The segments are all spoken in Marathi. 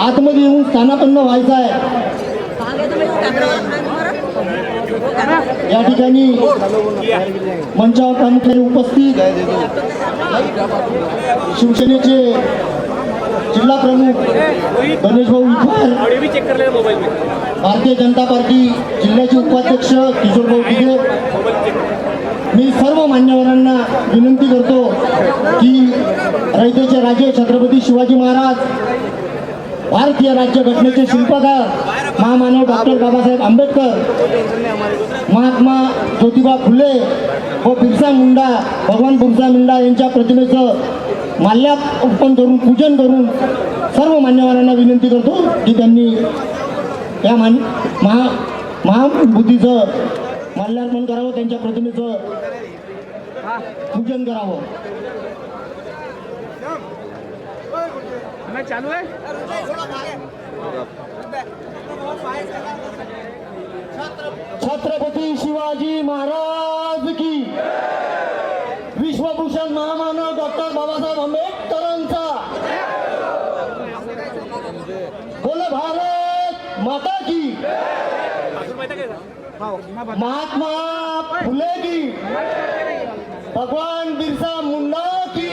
आतमध्ये येऊन स्थानापन्न व्हायचं आहे। या ठिकाणी मंचावर प्रामुख्याने उपस्थित शिवसेनेचे जिल्हा प्रमुख गणेश भाऊ विखार, भारतीय जनता पार्टी जिल्ह्याचे उपाध्यक्ष किशोर भाऊ तिघे, मी सर्व मान्यवरांना विनंती करतो की रयतेचे राजे छत्रपती शिवाजी महाराज, भारतीय राज्यघटनेचे शिल्पकार महामानव डॉक्टर बाबासाहेब आंबेडकर, महात्मा ज्योतिबा फुले व बिरसा मुंडा, भगवान बिरसा मुंडा यांच्या प्रतिमेचं माल्यार्पण करून पूजन करून सर्व मान्यवरांना विनंती करतो की त्यांनी या महाभूतीचं माल्यार्पण करावं, त्यांच्या प्रतिमेचं पूजन करावं। चालू आहे। छत्रपती शिवाजी महाराज की, विश्वभूषण महामानव डॉक्टर बाबासाहेब आंबेडकरांचा, बोल भारत माता की, महात्मा फुले की, भगवान बिरसा मुंडा की।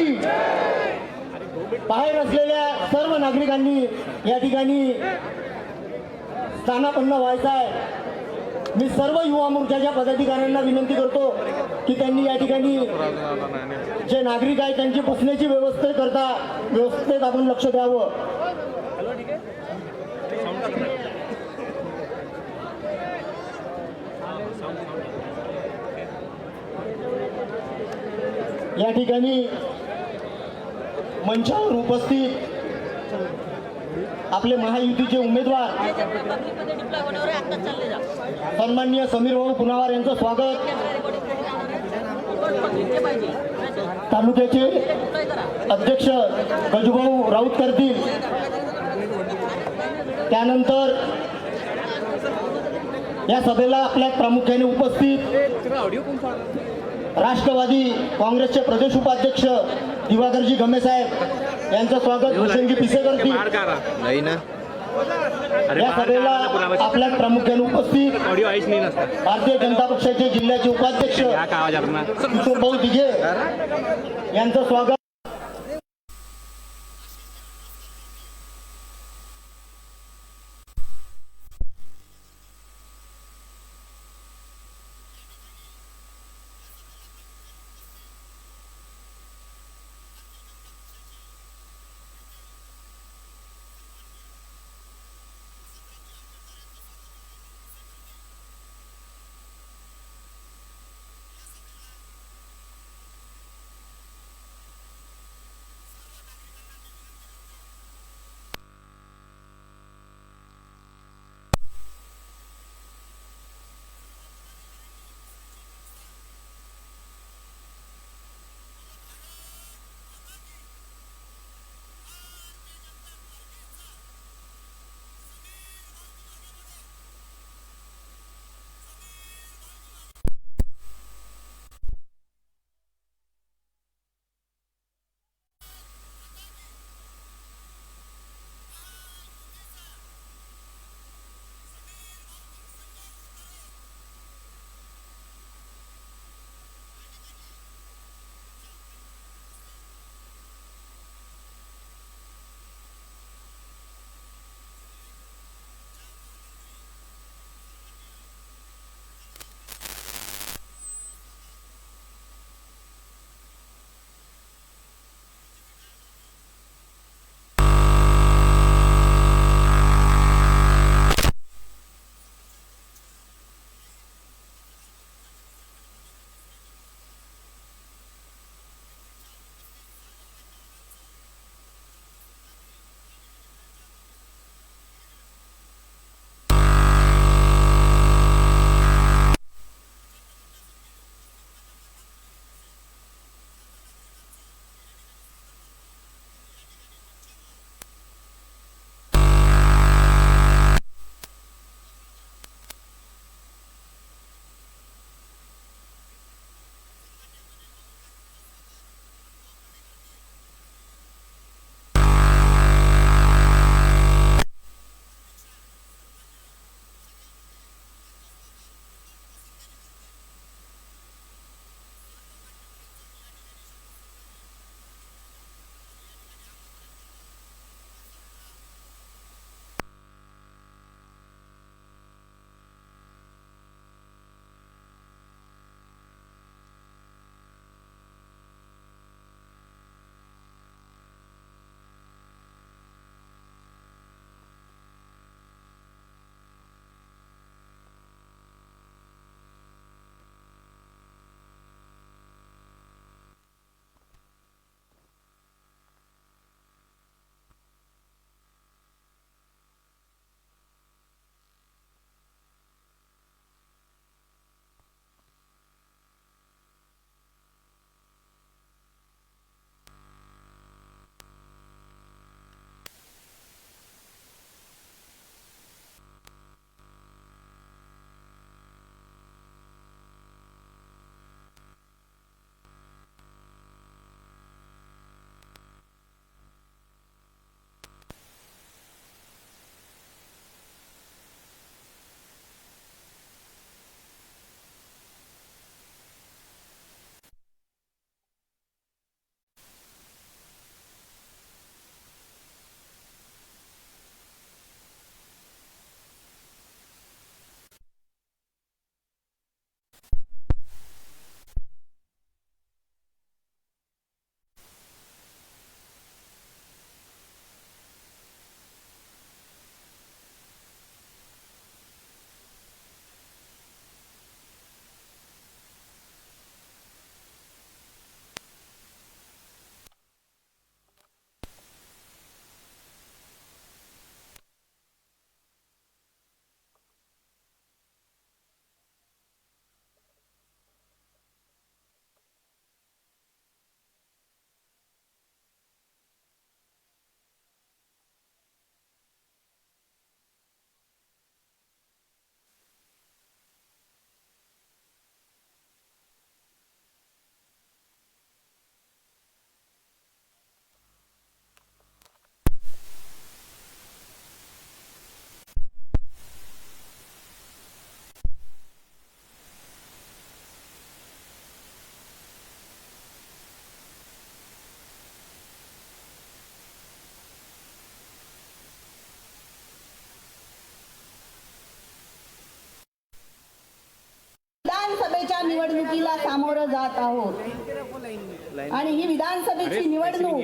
बाहेर असलेल्या सर्व नागरिकांनी या ठिकाणी स्थानापन्न व्हायचं आहे। मी सर्व युवा मोर्चाच्या पदाधिकाऱ्यांना विनंती करतो की त्यांनी या ठिकाणी जे नागरिक आहेत त्यांची बसण्याची व्यवस्थेत आपण लक्ष द्यावं। या ठिकाणी मंचावर उपस्थित आपले महायुतीचे उमेदवार सन्माननीय समीर भाऊ पुनावार यांचं स्वागत, तालुक्याचे अध्यक्ष गजूभाऊ राऊत करतील। त्यानंतर या सभेला आपल्या प्रामुख्याने उपस्थित राष्ट्रवादी काँग्रेसचे प्रदेश उपाध्यक्ष दिवाकरजी गमे साहेब यांचं स्वागत भूषणजी पिसे करतील। या सभेला आपल्या प्रामुख्याने उपस्थित भारतीय जनता पक्षाचे जिल्ह्याचे उपाध्यक्ष किशोर भाऊ तिघे यांचं स्वागत। सामोरं जात आहोत आणि ही विधानसभेची निवडणूक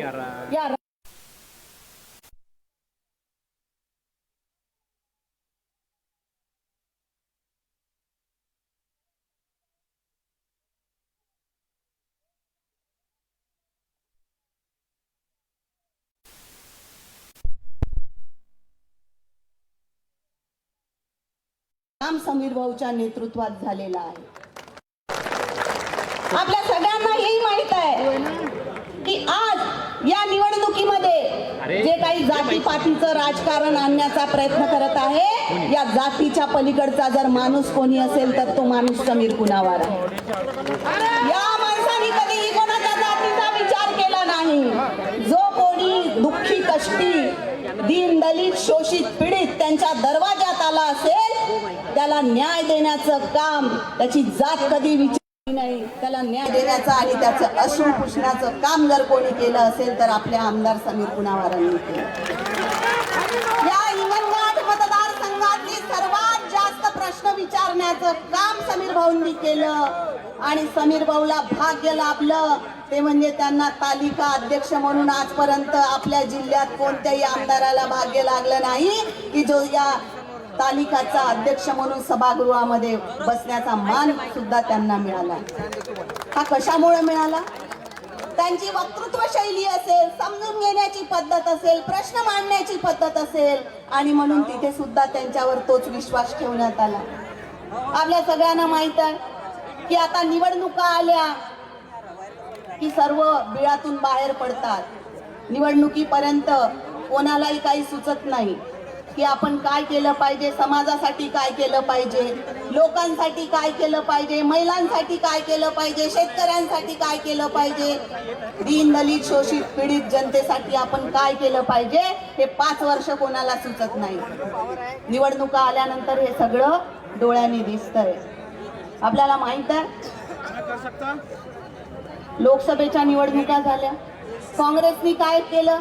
या काम समीर भाऊच्या नेतृत्वात झालेला आहे. आपल्या सगळ्यांना हेही माहित आहे की आज या निवडणुकीमध्ये जे काही जातीपातीचं राजकारण आणण्याचा प्रयत्न करत आहे, या जातीच्या पलीकडचा जर माणूस कोणी असेल तर तो माणूस समीर कुणावार आहे. या माणसाने कधीही कोणाच्या जातीचा विचार केला नाही. जो कोणी दुःखी कष्टी दीन दलित शोषित पीडित त्यांच्या दरवाजात आला असेल त्याला न्याय देण्याचं काम, त्याची जात कधी विचारली नाही, त्याला न्याय देण्याचं आणि त्याचं अश्रू पुसण्याचं काम जर कोणी केलं असेल तर आपले आमदार समीर कुणावारांनी केलं. या हिंगणघाट मतदारसंघातली सर्वात जास्त प्रश्न विचारण्याचं काम समीर भाऊंनी केलं आणि समीर भाऊला भाग्य लाभलं ते म्हणजे त्यांना तालिका अध्यक्ष म्हणून आजपर्यंत आपल्या जिल्ह्यात कोणत्याही आमदाराला भाग्य लागलं नाही की जो या तालिकाचा अध्यक्ष म्हणून सभागृहामध्ये बसण्याचा मान सुद्धा त्यांना मिळाला. हा कशामुळे मिळाला? त्यांची वक्तृत्व शैली असेल, समजून घेण्याची पद्धत असेल, प्रश्न मांडण्याची पद्धत असेल आणि म्हणून तिथे सुद्धा त्यांच्यावर तोच विश्वास ठेवण्यात आला. आपल्या सगळ्यांना माहित आहे की आता निवडणुका आल्या की सर्व बिळातून बाहेर पडतात. निवडणुकीपर्यंत कोणालाही काही सुचत नाही की आपण काय केलं पाहिजे, समाजासाठी काय केलं पाहिजे, लोकांसाठी काय केलं पाहिजे, महिलांसाठी काय केलं पाहिजे, शेतकऱ्यांसाठी काय केलं पाहिजे, दीन दलित शोषित पीडित जनतेसाठी आपण काय केलं पाहिजे हे 5 वर्ष कोणाला सुचत नाही. निवडणुका आल्यानंतर हे सगळं डोळ्यांनी दिसतंय. आपल्याला माहित आहे लोकसभेच्या निवडणुका झाल्या, काँग्रेसनी काय केलं?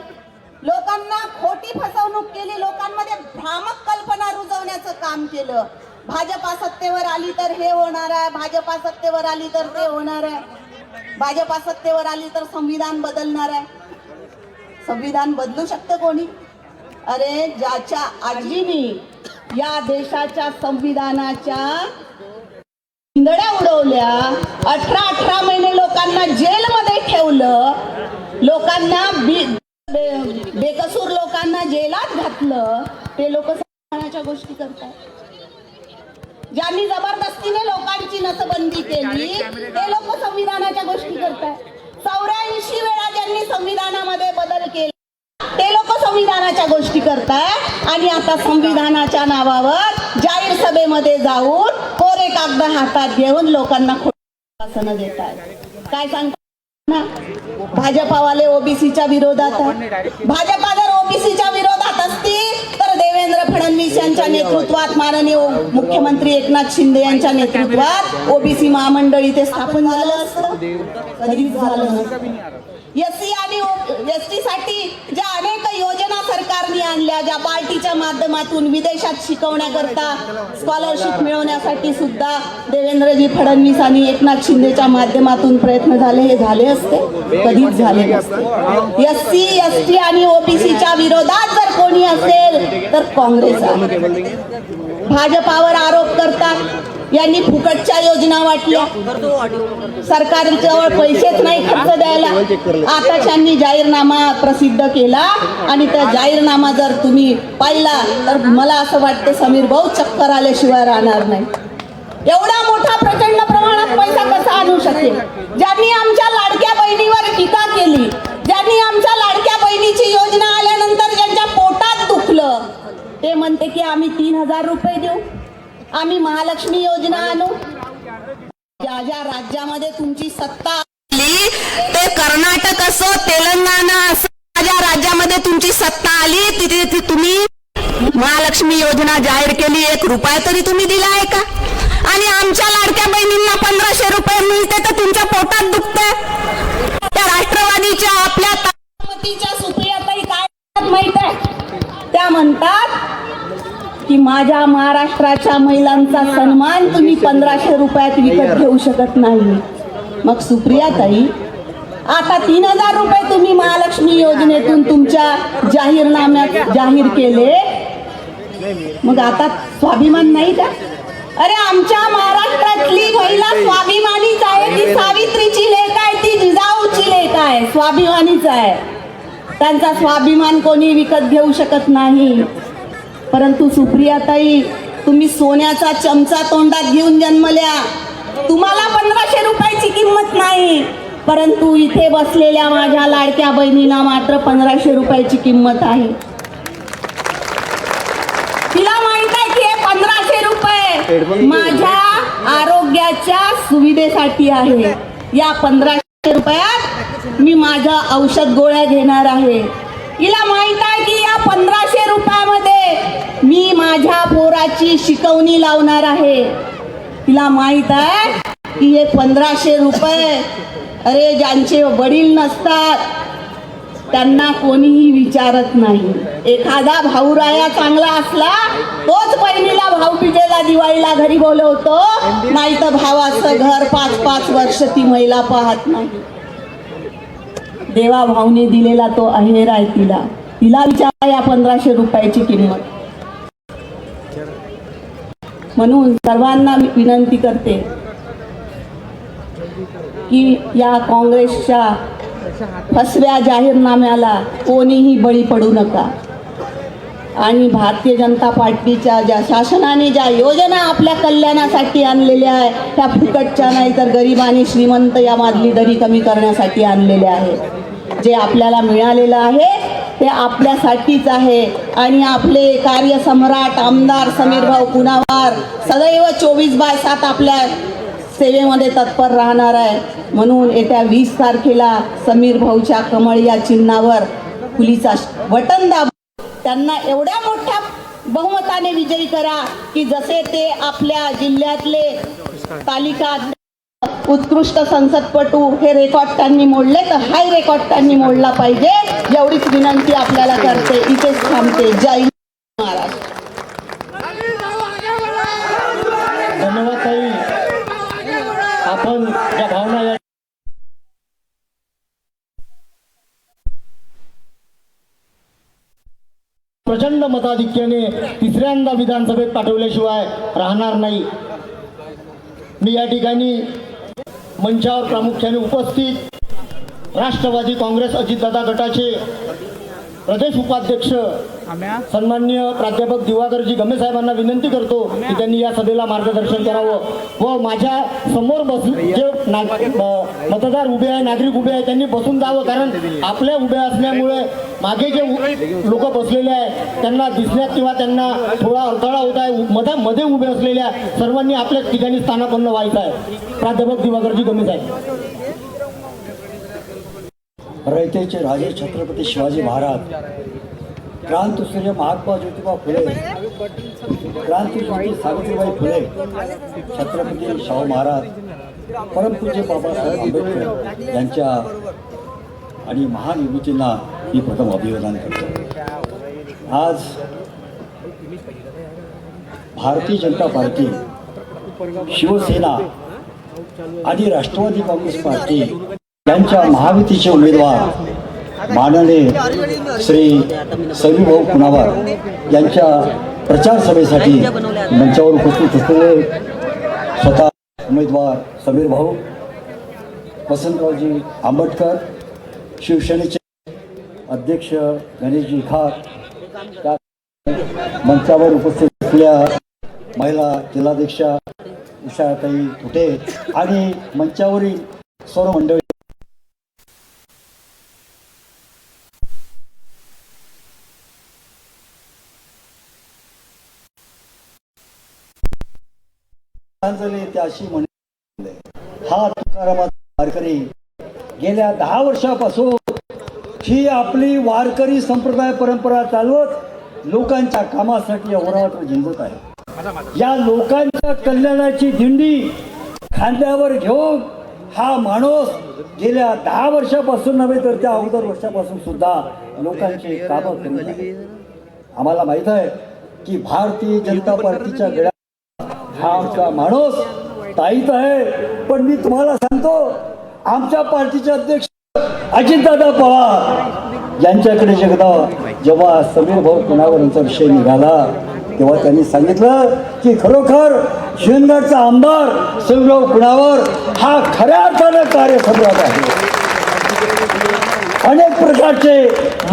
लोकांना खोटी फसवणूक केली, लोकांमध्ये भ्रामक कल्पना रुजवण्याचं काम केलं. भाजपा सत्तेवर आली तर हे होणार आहे, भाजपा सत्तेवर आली तर ते होणार आहे, भाजपा सत्तेवर आली तर संविधान बदलणार आहे. संविधान बदलू शकतं कोणी? अरे ज्याच्या आजीनी या देशाच्या संविधानाच्या इंदड्या उडवल्या, 18 महिने लोकांना जेलमध्ये ठेवलं, लोकांना बेकसूर लोकांना जेलात घातलं, ते लोक संविधानाच्या गोष्टी करतात. ज्यांनी जबरदस्तीने लोकांची नसबंदी केली ते लोक संविधानाच्या गोष्टी करतात. 84 वेळा ज्यांनी संविधानामध्ये बदल केले ते लोक संविधानाच्या गोष्टी करतात आणि आता संविधानाच्या नावावर जाहीर सभेमध्ये जाऊन कोरे कागद हातात घेऊन लोकांना खोटं आश्वासनं देतात. काय सांगतात? भाजपावाले ओबीसीच्या विरोधात आहे. भाजपा जर ओबीसीच्या विरोधात असती तर देवेंद्र फडणवीस यांच्या नेतृत्वात, माननीय मुख्यमंत्री एकनाथ शिंदे यांच्या नेतृत्वात ओबीसी महामंडळ इथे स्थापन झालं असतं? कधीच झालं नसतं. एससी आणि एसटी साठी ज्या अनेक योजना सरकारने आणल्या, ज्या बार्टीच्या माध्यमातून विदेशात शिकवण्याकरता स्कॉलरशिप मिळवण्यासाठी सुद्धा देवेंद्रजी फडणवीस आणि एकनाथ शिंदेच्या माध्यमातून प्रयत्न झाले, हे झाले असते? कधीच झाले नसते. एससी एसटी आणि ओबीसीच्या विरोधात जर कोणी असेल तर काँग्रेस आहे. भाजपावर आरोप करतात यांनी फुकटच्या योजना वाटल्या, सरकारजवळ पैसेच नाही खर्च द्यायला. आता त्यांनी जाहीरनामा प्रसिद्ध केला आणि त्या जाहीरनामा जर तुम्ही पाहिला तर मला असं वाटतं समीर भाऊ चक्कर आल्याशिवाय राहणार नाही. एवढा मोठा प्रचंड प्रमाणात पैसा कसा आणू शकेल? ज्यांनी आमच्या लाडक्या बहिणीवर टीका केली, ज्यांनी आमच्या लाडक्या बहिणीची योजना आल्यानंतर ज्यांच्या पोटात दुखलं, ते म्हणते की आम्ही 3000 रुपये देऊ, आम्ही महालक्ष्मी योजना आणू. ज्या ज्या राज्यामध्ये तुमची सत्ता आली, ते कर्नाटक असो तेलंगणा असो, ज्या राज्यामध्ये तुमची सत्ता आली तिथे तुम्ही महालक्ष्मी योजना जाहीर केली, 1 रुपया तरी तुम्ही दिला आहे का? आणि आमच्या लाडक्या बहिणींना 1500 रुपये मिळते तर तुमच्या पोटात दुखते. त्या राष्ट्रवादीच्या आपल्या ताकदीच्या सुप्रियाताई काय माहित आहे? त्या म्हणतात की माझ्या महाराष्ट्राच्या महिलांचा सन्मान तुम्ही 1500 रुपयात विकत घेऊ शकत नाही. मग सुप्रियाताई, आता 3,000 रुपये तुम्ही महालक्ष्मी योजनेतून तुमच्या जाहीरनाम्यात जाहीर केले, मग आता स्वाभिमान नाही का? अरे आमच्या महाराष्ट्रातली महिला स्वाभिमानीच आहे. ती सावित्रीची लेक आहे, ती जिजाऊची लेक आहे, स्वाभिमानीच आहे. त्यांचा स्वाभिमान कोणी विकत घेऊ शकत नाही. परंतु सुप्रियाताई, तुम्ही सोन्याचा चमचा तोंडात घेऊन जन्मल्या. तुम्हाला 1,500 रुपयाची किंमत नाही, परंतु इथे बसलेल्या माझ्या लाडक्या बहिणीला मात्र 1,500 रुपयाची किंमत आहे. तिला माहित आहे की हे 1,500 रुपये माझ्या आरोग्याच्या सुविधेसाठी आहे. या 1,500 रुपयात मी माझ्या औषध गोळ्या घेणार आहे. हिला माहित आहे की या 1,500 रुपयामध्ये मी माझ्या पोराची शिकवणी लावणार आहे. तिला माहित आहे की हे 1,500 रुपये, अरे ज्यांचे वडील नसतात त्यांना कोणीही विचारत नाही. एखादा भाऊराया चांगला असला तोच बहिणीला भाऊबीजेला दिवाळीला घरी बोलवतो, नाही तर भावाचं घर 5-5 वर्ष ती महिला पाहत नाही. देवा भाऊने दिलेला तो आहेर आहे. तिला विचारा या 1,500 रुपयाची किंमत. म्हणून सर्वांना मी विनंती करते की या काँग्रेसच्या फसव्या जाहीरनाम्याला कोणीही बळी पडू नका. आणि भारतीय जनता पार्टीच्या ज्या शासनाने ज्या योजना आपल्या कल्याणासाठी आणलेल्या आहे त्या फुकटच्या नाही, तर गरीब आणि श्रीमंत यामधली दरी कमी करण्यासाठी आणलेल्या आहे. जे आपल्याला मिळालेलं आहे ते आपल्यासाठीच आहे. आणि आपले कार्यसम्राट आमदार समीरभाऊ कुणावार सदैव 24/7 आपल्या सेवेमध्ये तत्पर राहणार आहे. म्हणून येत्या 20 तारखेला समीर भाऊच्या कमळ या चिन्हावर फुलीचा बटन दाबून त्यांना एवढ्या मोठ्या बहुमताने विजयी करा की जसे ते आपल्या जिल्ह्यातले तालिका उत्कृष्ट संसदपटू हे रेकॉर्ड त्यांनी मोडले, तर हाय रेकॉर्ड त्यांनी मोडला पाहिजे. एवढीच विनंती आपल्याला करते. इथेच थांबते. जय हिंद महाराष्ट्र. धन्यवाद ताई. आपण ज्या भावना या प्रचंड मताधिक्याने तिसऱ्यांदा विधानसभेत पाठवल्याशिवाय राहणार नाही. मी या ठिकाणी मंचावर प्रामुख्याने उपस्थित राष्ट्रवादी काँग्रेस अजितदादा गटाचे प्रदेश उपाध्यक्ष सन्माननीय प्राध्यापक दिवाकरजी गमे साहेबांना विनंती करतो की त्यांनी या सभेला मार्गदर्शन करावं. व माझ्या समोर जे मतदार उभे आहे, नागरिक उभे आहे, त्यांनी बसून जावं. कारण आपल्या उभ्या असल्यामुळे मागे जे लोक बसलेले आहेत त्यांना दिसण्यात किंवा त्यांना थोडा अडथळा होत आहे. मध्ये उभे असलेल्या सर्वांनी आपल्या ठिकाणी स्थानापन्न व्हायचं आहे. प्राध्यापक दिवाकरजी गमे साहेब. रयतेचे राजे छत्रपती शिवाजी महाराज, क्रांतीसूर्य महात्मा ज्योतिबा फुले, क्रांतीज्योती सावित्रीबाई फुले, छत्रपती शाहू महाराज, परमपूज्य बाबासाहेब आंबेडकर यांच्या आणि महान विभूतींना मी प्रथम अभिवादन करतो. आज भारतीय जनता पार्टी, शिवसेना आणि राष्ट्रवादी काँग्रेस पार्टी यांच्या महायुतीचे उमेदवार माननीय श्री समीरभाऊ कुणावार यांच्या प्रचार सभेसाठी मंचावर उपस्थित असलेले स्वतः उमेदवार समीर भाऊ, वसंतरावजी आंबटकर, शिवसेनेचे अध्यक्ष गणेशजी खार, त्या मंचावर उपस्थित असलेल्या महिला जिल्हाध्यक्षा उषाताई कुटे आणि मंचावरील सर्व मंडळी, त्याशी म्हणे हा तुकारामाचा वारकरी गेल्या 10 वर्षापासून ही आपली वारकरी संप्रदाय परंपरा चालवत लोकांच्या कामासाठी अहोरात्र झिंजत आहे. या लोकांच्या कल्याणाची दिंडी खांद्यावर घेऊन हा माणूस गेल्या 10 वर्षापासून नव्हे तर त्या अगोदर वर्षापासून सुद्धा लोकांची कामं करीत आहे. आम्हाला माहित आहे की भारतीय जनता पार्टीच्या गळ्यात हा आमचा माणूस ताईत आहे, पण मी तुम्हाला सांगतो आमच्या पार्टीचे अध्यक्ष अजितदादा पवार यांच्याकडे जेव्हा समीर भाऊ कुणावरचा विषय निघाला तेव्हा त्यांनी सांगितलं की खरोखर हिंगणघाटचा आमदार समीर भाऊ कुणावर हा खऱ्या अर्थानं कार्यसम्राट आहे. अनेक प्रकारचे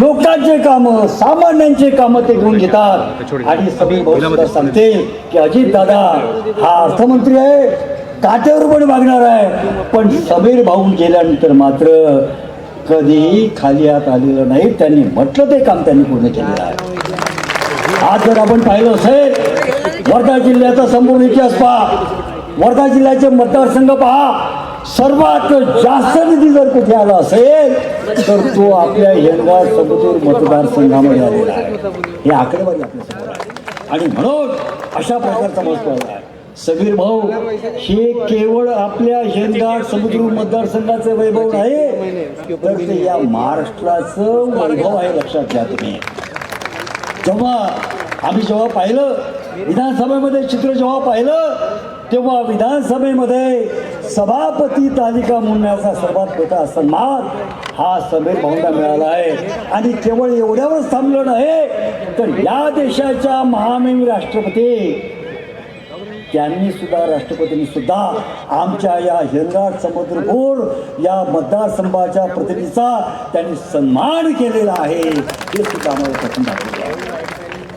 लोकांचे कामं सामान्यांचे कामं ते घेऊन घेतात आणि समीर भाऊ सुद्धा सांगते की अजितदादा हा अर्थमंत्री आहे, काट्यावर पण मागणार आहे, पण समीर भाऊ गेल्यानंतर मात्र कधीही खाली हात आलेलं नाही. त्यांनी म्हटलं ते काम त्यांनी पूर्ण केलेलं आहे. आज जर आपण पाहिलं असेल वर्धा जिल्ह्याचा संपूर्ण इतिहास पहा, वर्धा जिल्ह्याचे मतदारसंघ पहा, सर्वात जास्त निधी जर कुठे आला असेल तर तो आपल्या हिंगणघाट समुद्र मतदारसंघामध्ये आलेला आहे. हे आकडेवारी आपल्यासमोर आहे आणि म्हणून अशा प्रकारचा महत्व आहे. समीर भाऊ हे केवळ आपल्या हिंगणघाट समुद्र मतदारसंघाचं वैभव नाही तर ते या महाराष्ट्राचं वैभव आहे. लक्षात घ्या तुम्ही. जेव्हा पाहिलं विधानसभेमध्ये चित्र जेव्हा पाहिलं तेव्हा विधानसभेमध्ये सभापती तालिका म्हणण्याचा सर्वात मोठा सन्मान हा समीर भाऊंना मिळाला आहे. आणि केवळ एवढ्यावरच थांबलं नाही तर या देशाच्या महामहिम राष्ट्रपती राष्ट्रपतींनी सुद्धा आमच्या या हिंगणघाट समुद्रपूर या मतदारसंघाच्या प्रतिनिधीचा त्यांनी सन्मान केलेला आहे. हे सुद्धा आम्हाला प्रथम दाखवलं आहे.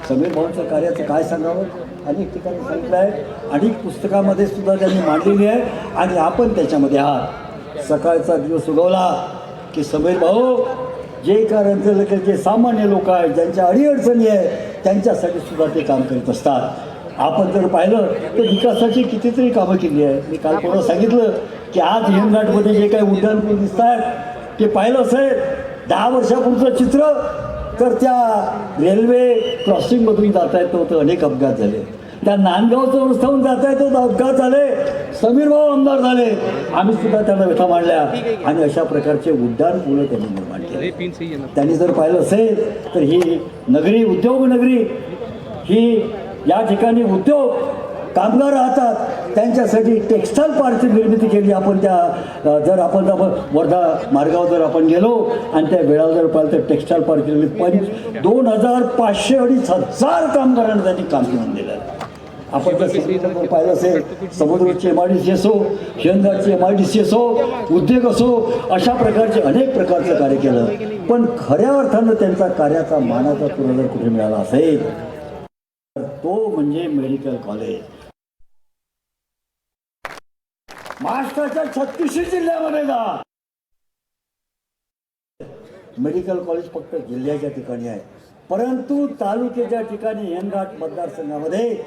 समीर भाऊंच्या कार्याचं काय सांगावं, अनेक ठिकाणी सांगितलं आहे, अनेक पुस्तकामध्ये सुद्धा त्यांनी मांडलेली आहे आणि आपण त्याच्यामध्ये आहात. सकाळचा दिवस उगवला की समीर भाऊ जे कार्यांचं जे सामान्य लोक आहेत ज्यांच्या अडीअडचणी आहे त्यांच्यासाठी सुद्धा ते काम करीत असतात. आपण जर पाहिलं तर विकासाची कितीतरी कामं केली आहे. मी काल पुढं सांगितलं की आज हिंगणघाटमध्ये जे काही उड्डाणपूल दिसत आहेत ते पाहिलं असेल 10 वर्षापूर्वीचं चित्र तर त्या रेल्वे क्रॉसिंगमधून जाता येत होतं, अनेक अपघात झाले. त्या नांदगावचं रस्त्यावरून जाता येत होतं, अपघात झाले. समीर भाऊ आमदार झाले, आम्ही सुद्धा त्यांना व्यथा मांडल्या आणि अशा प्रकारचे उड्डाणपूल त्यांनी निर्माण केले. त्यांनी जर पाहिलं असेल तर ही नगरी उद्योग नगरी ही या ठिकाणी उद्योग कामगार राहतात त्यांच्यासाठी टेक्स्टाईल पार्कची निर्मिती केली. आपण त्या जर आपण वर्धा मार्गावर जर आपण गेलो आणि त्या वेळावर जर पाहिलं तर टेक्स्टाईल पार्क केली 2,500-2,500 कामगारांना त्यांनी काम घेऊन दिलं. आपण जर पाहिलं असेल समुद्राची MIDC असो, हिंगणघाटची MIDC असो, उद्योग असो, अशा प्रकारचे अनेक प्रकारचं कार्य केलं. पण खऱ्या अर्थानं त्यांचा कार्याचा मानाचा तुला जर कुठे मिळाला असेल तर तो म्हणजे मेडिकल कॉलेज. महाराष्ट्राच्या 36 जिल्ह्यामध्ये जा, मेडिकल कॉलेज फक्त जिल्ह्याच्या ठिकाणी आहे, परंतु तालुक्याच्या ठिकाणी हिंगणघाट मतदारसंघामध्ये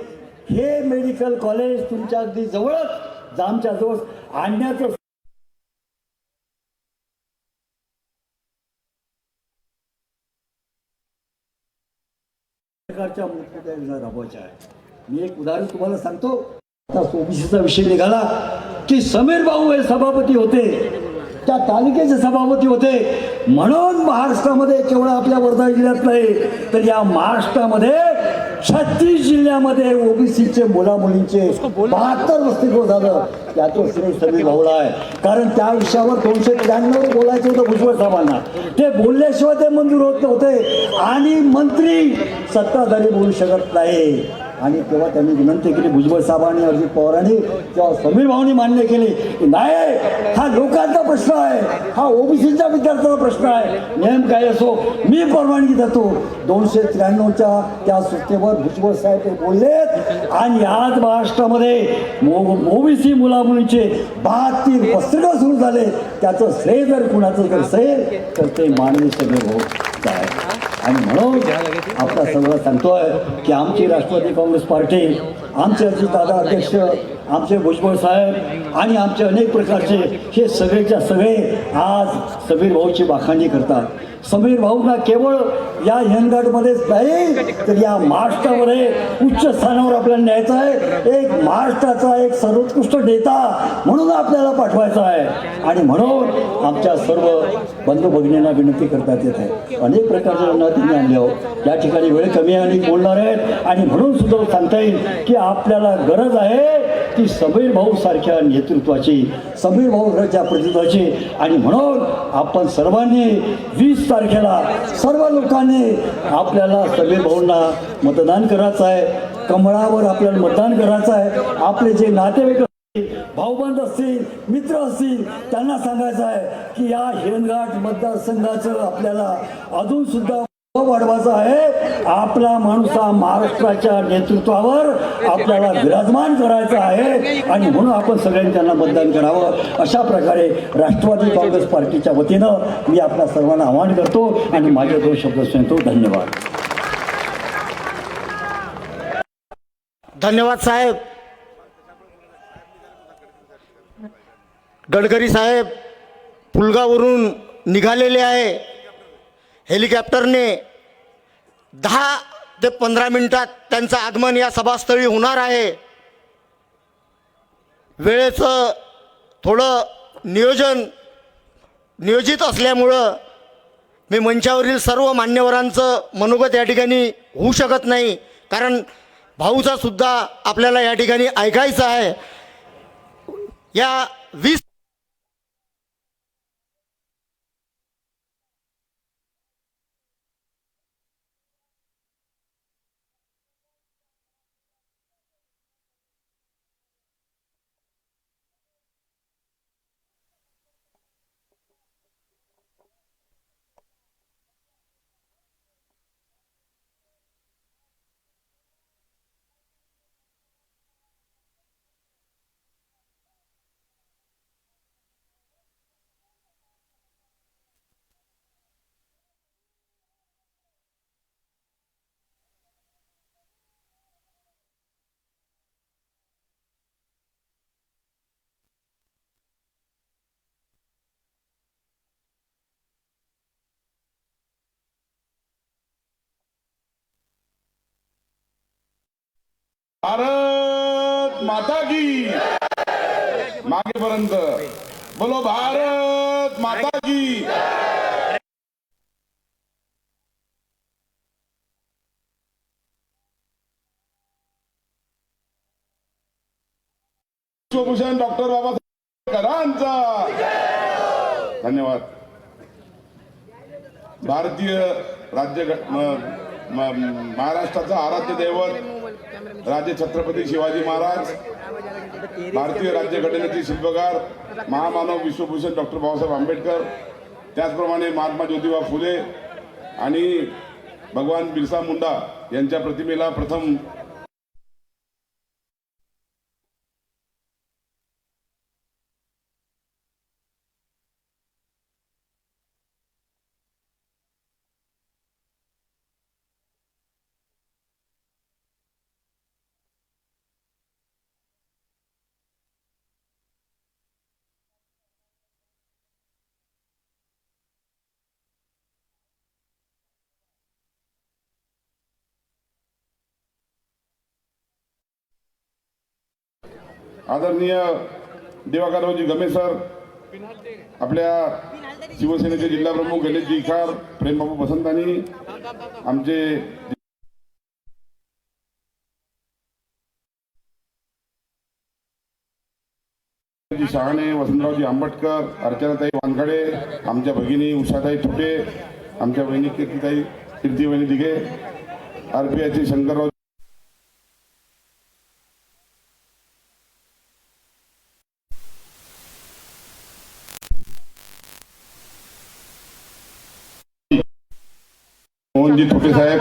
हे मेडिकल कॉलेज तुमच्या अगदी जवळच आमच्या जवळ आणण्याचं राबवायचं आहे. मी एक उदाहरण तुम्हाला सांगतो. आता ओबीसीचा विषय निघाला की समीर भाऊ हे सभापती होते, त्या तालुक्याचे सभापती होते, म्हणून महाराष्ट्रामध्ये केवळ आपल्या वर्धा जिल्ह्यात नाही तर या महाराष्ट्रामध्ये 36 जिल्ह्यामध्ये ओबीसीचे मुलामुलींचे 72 वसतिगृह झालं. त्याचं श्रेय समीर भाऊला आहे. कारण त्या विषयावर 293 बोलायचं होतं भुजबळ साहेबांना, ते बोलल्याशिवाय ते मंजूर होत नव्हते आणि मंत्री सत्ताधारी बोलू शकत नाही. आणि तेव्हा त्यांनी विनंती केली भुजबळ साहेबांनी, अजित पवारांनी, तेव्हा समीर भाऊंनी मान्य केली की नाही, हा लोकांचा प्रश्न आहे, हा ओबीसीच्या विद्यार्थ्यांचा प्रश्न आहे, नियम काय असो मी परवानगी देतो. 293च्या त्या सूचनेवर भुजबळ साहेब ते बोललेत आणि आज महाराष्ट्रामध्ये ओबीसी मुलामुलींचे 72 वसतिगृह सुरू झाले. त्याचं श्रेय जर कुणाचं जर असेल तर ते माननीय समीर भाऊ आहे. आणि म्हणून आपला सगळं सांगतोय की आमची राष्ट्रवादी काँग्रेस पार्टी, आमचे अजितदादा अध्यक्ष, आमचे भुजबळ साहेब आणि आमचे अनेक प्रकारचे हे सगळेच्या सगळे आज समीर भाऊची वाखाणणी करतात. समीर भाऊंना केवळ या हिंगणघाटमध्येच नाही तर या महाराष्ट्रामध्ये उच्च स्थानावर आपल्याला न्यायचं आहे. एक महाराष्ट्राचा एक सर्वोत्कृष्ट नेता म्हणून आपल्याला पाठवायचा आहे. आणि म्हणून आमच्या सर्व बंधू भगिनींना विनंती करतात येत आहे. अनेक प्रकारच्या त्यांनी आणले हो. या ठिकाणी वेळ कमी आणि बोलणार आहेत आणि म्हणून सुद्धा सांगता येईल की आपल्याला गरज आहे ती समीर भाऊ सारख्या नेतृत्वाची, समीर भाऊच्या प्रतिनिधाची. आणि म्हणून आपण सर्वांनी 20 तारखेला सर्व लोकांनी आपल्याला समीर भाऊंना मतदान करायचं आहे. कमळावर आपल्याला मतदान करायचं आहे. आपले जे नातेवाईक भाऊबंद असतील, मित्र असतील, त्यांना सांगायचं आहे की या हिरणघाट मतदारसंघाचं आपल्याला अजून सुद्धा वाढवायचं आहे. आपला माणूस हा महाराष्ट्राच्या नेतृत्वावर आपल्याला विराजमान करायचा आहे. आणि म्हणून आपण सगळ्यांनी त्यांना मतदान करावं. अशा प्रकारे राष्ट्रवादी काँग्रेस पार्टीच्या वतीनं मी आपल्या सर्वांना आवाहन करतो आणि माझे 2 शब्द सांगतो. धन्यवाद. धन्यवाद साहेब. गडकरी साहेब पुलगावरून निघालेले आहे. हेलिकॉप्टरने 10 ते 15 मिनिटात त्यांचं आगमन या सभास्थळी होणार आहे. वेळेचं थोडं नियोजित असल्यामुळं मी मंचावरील सर्व मान्यवरांचं मनोगत या ठिकाणी होऊ शकत नाही, कारण भाऊचा सुद्धा आपल्याला या ठिकाणी ऐकायचं आहे. या 20 भारत माता की मागेपर्यंत बोलो, भारत माता की. विश्वभूषण डॉक्टर बाबासाहेब आंबेडकरांचा धन्यवाद. भारतीय महाराष्ट्राचा आराध्य दैवत राजे छत्रपती शिवाजी महाराज, भारतीय राज्यघटनेचे शिल्पकार महामानव विश्वभूषण डॉक्टर बाबासाहेब आंबेडकर, त्याचप्रमाणे महात्मा ज्योतिबा फुले आणि भगवान बिरसा मुंडा यांच्या प्रतिमेला प्रथम आदरणीय दिवाकररावजी गमे सर, आपल्या शिवसेनेचे जिल्हा प्रमुख गणेशजी खार, प्रेमबाबू बसंतानी, आमचे शहाणे, वसंतरावजी आंबटकर, अर्चनाताई वानखडे, आमच्या भगिनी उषाताई थुटे, आमच्या बहिणी कीर्तिवहिनी दिघे, RPIचे शंकरराव मोहनजी थोटे साहेब,